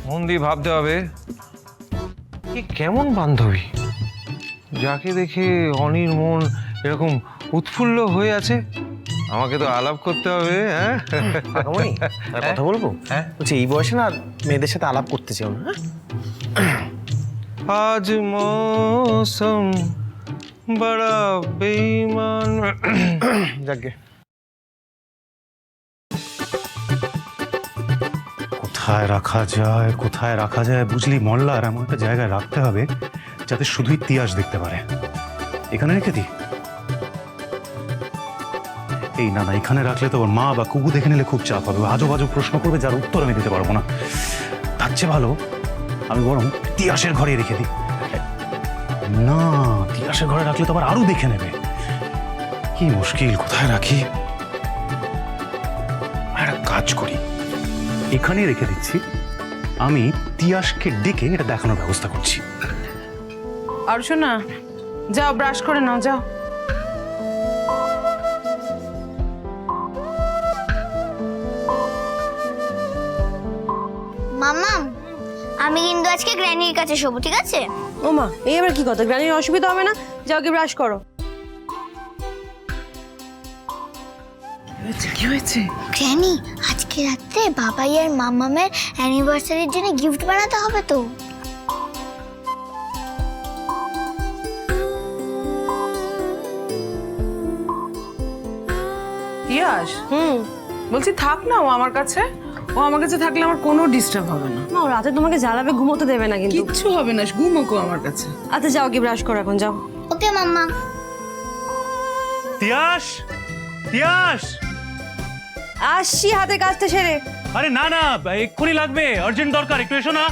মন দিয়ে ভাবতে হবে কি কেমন বান্ধবী, যাকে দেখে অনির মন এরকম উৎফুল্ল হয়ে আছে। আমাকে তো আলাপ করতে হবে। হ্যাঁ কথা বলবো? হ্যাঁ বলছি, এই বয়সে না মেয়েদের সাথে আলাপ করতে চাও না? আজ মৌসম বড়া বেঈমান। যাকে কোথায় রাখা যায় বুঝলি মল্লার? এমন একটা জায়গায় রাখতে হবে যাতে শুধু ইতিহাস দেখতে পারে। এখানে রেখে দিই? এই না, এখানে রাখলে তো ওর মা বা কুকু দেখে নিলে খুব চাপ হবে, আজব আজব প্রশ্ন করবে যার উত্তর আমি দিতে পারবো না। তার চেয়ে ভালো আমি বরং ইতিহাসের ঘরে রেখে দিই। না, ইতিহাসের ঘরে রাখলে তো আবার আরো দেখে নেবে। কি মুশকিল, কোথায় রাখি? একটা কাজ করি, এখানেই রেখে দিচ্ছি, আমি তিয়াসকে ডেকে এটা দেখানোর ব্যবস্থা করছি। আর শোনা, যাও ব্রাশ করে নাও, যাও। মাম্মাম, আমি কিন্তু আজকে গ্র্যানির কাছে শোবো, ঠিক আছে? ও মা, এই আবার কি কথা? গ্রানির অসুবিধা হবে না, যাও গিয়ে ব্রাশ করো। কি হয়েছে? গ্র্যানি, আজকে রাতে বাবাই আর মাম্মামের অ্যানিভার্সারির জন্য গিফট বানাতে হবে তো। তিয়াস, বলছি থাক না ও আমার কাছে। ও আমার কাছে থাকলে আমার কোনো ডিস্টার্ব হবে না। মা, ও রাতে তোমাকে জ্বালাবে, ঘুমোতে দেবে না কিন্তু। কিচ্ছু হবে না, ঘুমোকো আমার কাছে। আচ্ছা যাও গিয়ে ব্রাশ করো এখন, যাও। ওকে মাম্মা। তিয়াস, তিয়াস, আসছি হাতের কাজটা সেরে। আরে না না, এক্ষুনি লাগবে, আর্জেন্ট দরকার, একটু এসো না।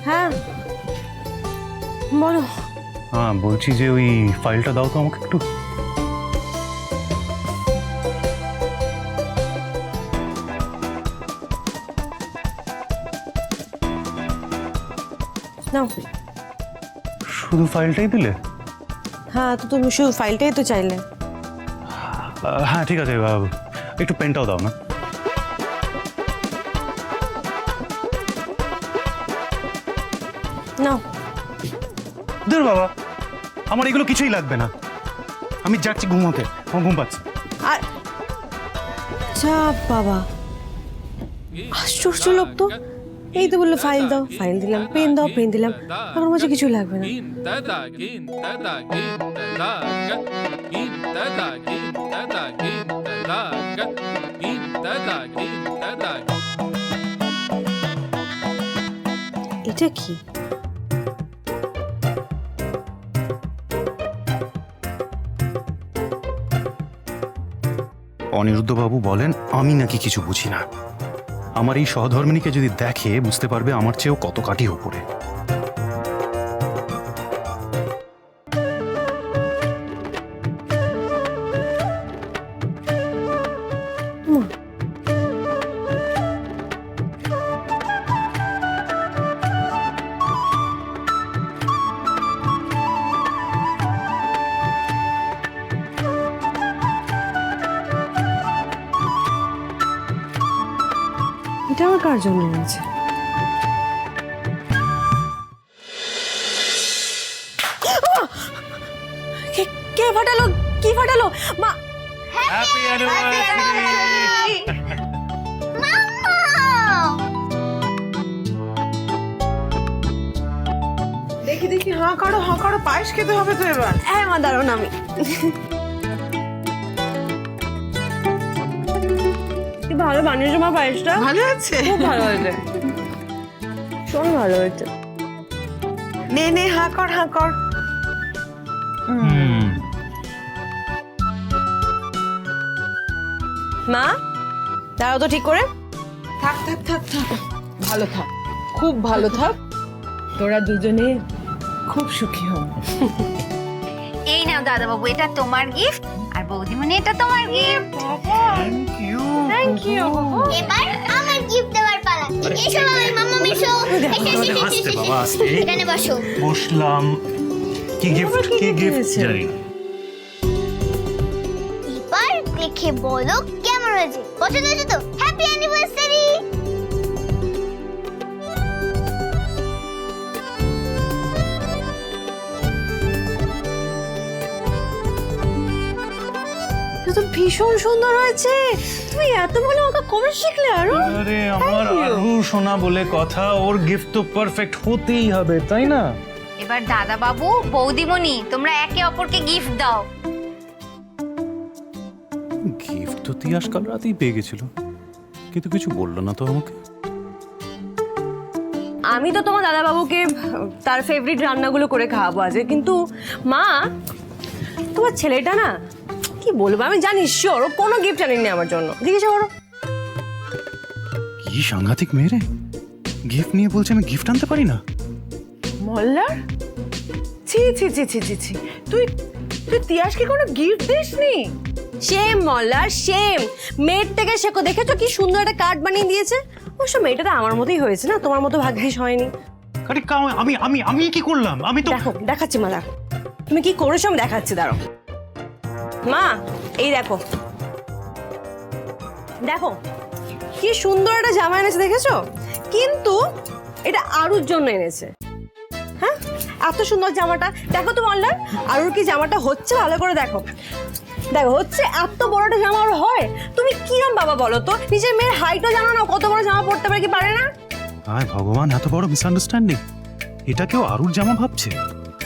হ্যাঁ বলো। হ্যাঁ বলছি যে ওই ফাইলটা দাও তো আমাকে একটু। নাও। শুধু ফাইলটাই দিলে? হ্যাঁ, তো তুমি শুধু ফাইলটাই তো চাইলে। হ্যাঁ ঠিক আছে, একটু পেনটাও দাও না। নাও। দূর বাবা, আমার এগুলো কিছুই লাগবে না, আমি যাচ্ছি ঘুমোতে, আমার ঘুম পাচ্ছে। আর যা বাবা, আশ্চর্য লোক তো। এই তো বললো ফাইল দাও, ফাইল দিলাম, পেন দাও, পেন দিলাম, আমার মাঝে কিছু লাগবে না। এটা কি? অনিরুদ্ধবাবু বলেন আমি নাকি কিছু বুঝি না। আমার এই সহধর্মিণীকে যদি দেখে বুঝতে পারবে আমার চেয়েও কত কাঠি ওপরে। এটা আমার কার জন্য আছে? কে ফাটালো? কি ফাটালো? মা, হ্যাপি অ্যানিভার্সারি। দেখি দেখি, হাঁ কারো, পায়েস খেতে হবে তো এবার। হ্যাঁ মা, দাঁড়ান আমি। ভালো বানিয়েছো মা পায়েসটা। ভালো আছে? খুব ভালো হয়েছে, ভীষণ ভালো হয়েছে। নে নে, হাঁ কর হাঁ কর। মা দাঁড়াও তো ঠিক করে। থাক থাক থাক থাক, ভালো থাক, খুব ভালো থাক, তোরা দুজনে খুব সুখী হও। এই নাও দাদা বাবু, এটা তোমার গিফট, আর বৌদিমণি এটা তোমার গিফট। Thank you. এবার আমার গিফট দেওয়ার পালা। এসো বাবা, মাম্মা এসো। এখানে বসো। বসলাম। কি গিফট? কি গিফট জানি না। এবার দেখে বলো কেমন হয়েছে, পছন্দ হয়েছে তো? Happy anniversary. তো ভীষণ সুন্দর হয়েছে। তুমি এত ভালো আঁকা কবে শিখলে আরো? আরে আমার আরু সোনা বলে কথা, ওর গিফট তো পারফেক্ট হতেই হবে, তাই না? এবার দাদা বাবু, বৌদিমণি, তোমরা একে অপরকে গিফট দাও। গিফট তো তিয়াস কাল রাতেই পেয়ে গেছিল, কিন্তু কিছু বললো না তো আমাকে। আমি তো তোমার দাদা বাবুকে তার ফেভারিট রান্নাগুলো করে খাওয়াবো আজ, কিন্তু মা তোমার ছেলেটা না, কি বলবো আমি জানি শিওর ও কোনো গিফট আনেনি আমার জন্য। জিজ্ঞাসা করো। কি সাংঘাতিক মেয়ে রে, গিফট নিয়ে বলছে আমি গিফট আনতে পারি না। মল্লার, ছি ছি ছি ছি ছি ছি, তুই তুই তিয়াসকে কোনো গিফট দিসনি? সেম মল্লার সেম। মেয়ের থেকে শেখো, দেখেছো কি সুন্দর একটা কার্ড বানিয়ে দিয়েছে। অবশ্য মেয়েটা তো আমার মতোই হয়েছে না, তোমার মতো ভাগ্যিস হয়নি। আরে আমি আমি আমি কি করলাম? আমি তো দেখো দেখাচ্ছি মা, দেখো তুমি কি করেছো আমি দেখাচ্ছি, দাঁড়াও মা। এই দেখো দেখো কি সুন্দর একটা জামা এনেছে, দেখেছো? কিন্তু এটা আরুর জন্য এনেছে। হ্যাঁ, এত সুন্দর জামাটা দেখো তো মল্লার, আরুর কি জামাটা হচ্ছে? ভালো করে দেখো, দেখো হচ্ছে। এত বড়টা জামা ওর হয়? তুমি কিরম বাবা বলো তো, নিজের মেয়ের হাইটও জানো না, কত বড় জামা পড়তে পারে কি পারে না? আয় ভগবান, এত বড় মিসআন্ডারস্ট্যান্ডিং। এটা কেউ আরুর জামা ভাবছে?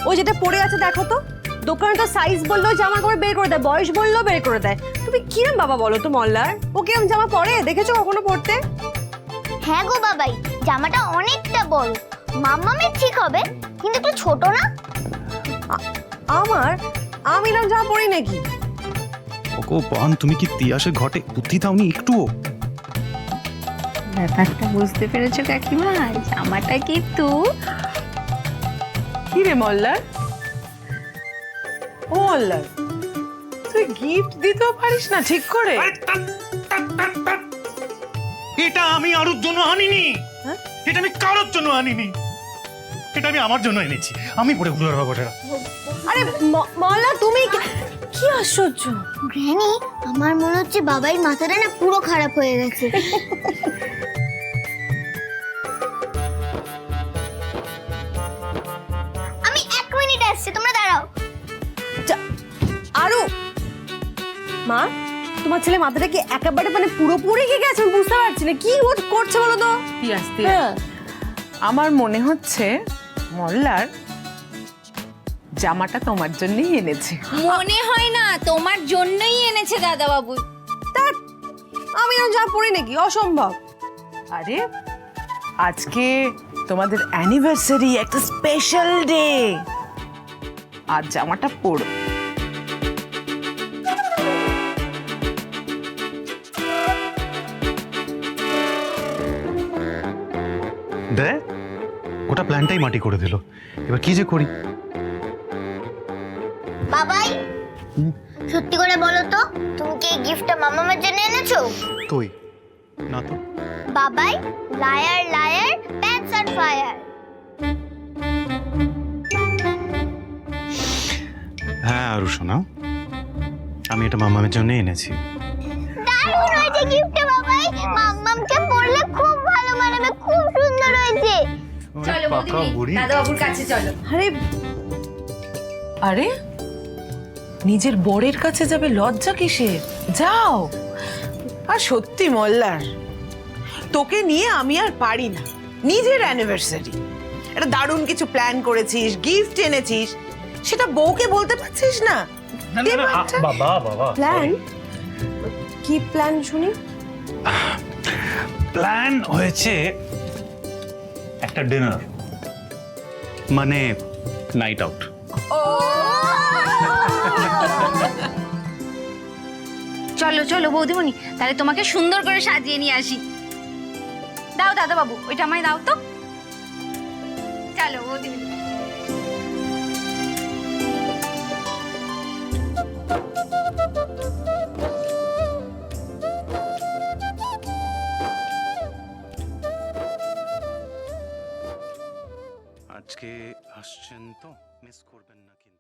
ও যেটা পরে আছে দেখো তো, দোকানে তো সাইজ বললেও জামা করে বের করে দেয়, বয়স বললেও বের করে দেয়। তুমি কিরম বাবা বলো তো মল্লার, ও কিরম জামা পরে দেখেছো কখনো পড়তে? হ্যাঁ গো বাবাই, জামাটা অনেকটা বড়। মাম্মামের ঠিক হবে, কিন্তু একটু ছোট না? আমি না জামা পরি নাকি? ভগবান, তুমি কি তিয়াসের ঘটে বুদ্ধি দাওনি একটুও? ব্যাপারটা বুঝতে পেরেছো কাকিমা? জামাটা কিন্তু কি রে মল্লার, ও মল্লার, তুই গিফট দিতেও পারিস না ঠিক করে? এটা আমি আরুর জন্য আনিনি, এটা আমি কারোর জন্য আনিনি, এটা আমি আমার জন্য এনেছি। আমি পরে উড়ে বাবা গোটা। আরে মল্লার, তুমি কি আশ্চর্য। গ্র্যানি, আমার মনে হচ্ছে বাবাইয়ের মাথাটা না পুরো খারাপ হয়ে গেছে। আমি 1 মিনিট আসছি, তোমরা দাঁড়াও। আরু মা, তোমার ছেলে মাথাটা কি একেবারে মানে পুরোপুরি কি গেছে? আমি বুঝতে পারছি না কি ও করছে বলো তো। তিয়াস তিয়াস, আমার মনে হচ্ছে মল্লার জামাটা তোমার জন্যই এনেছে। মনে হয় না, তোমার জন্যই এনেছে দাদা বাবু। আমি না যা পড়ি নাকি, অসম্ভব। আরে আজকে তোমাদের অ্যানিভার্সারি, একটা স্পেশাল ডে, আর জামাটা পরো। দে, গোটা প্ল্যানটাই মাটি করে দিল। এবার কি যে করি? বাবাই, সত্যি করে বলো তো, তুমি কি এই গিফটটা মাম্মামের জন্য এনেছো? তুই না তো। বাবাই, liar liar, pants on fire. হ্যাঁ আরু সোনা, আমি এটা মামামের জন্য এনেছি। দারুণ হয়েছে গিফটটা বাবাই, মাম্মামকে পরলে খুব ভালো মানাবে, খুব সুন্দর হয়েছে। চলো বৌদি, দাদা বাবুর কাছে চলো। আরে নিজের বরের কাছে যাবে, লজ্জা কিসের? যাও। আর সত্যি মল্লার, তোকে নিয়ে আমি আর পারি না। নিজের অ্যানিভার্সারি, একটা দারুণ কিছু প্ল্যান করেছিস, গিফট এনেছিস, সেটা বউকে বলতে পারছিস না? বাবা বাবা, প্ল্যান? কি প্ল্যান শুনি? প্ল্যান হয়েছে একটা ডিনার, মানে নাইট আউট। চলো চলো বৌদিমণি, তাহলে তোমাকে সুন্দর করে সাজিয়ে নিয়ে আসি। দাও দাদা বাবু, ওইটা আমায় দাও তো। চলো বৌদিমণি। আজকে আসছেন তো, মিস করবেন না কিন্তু।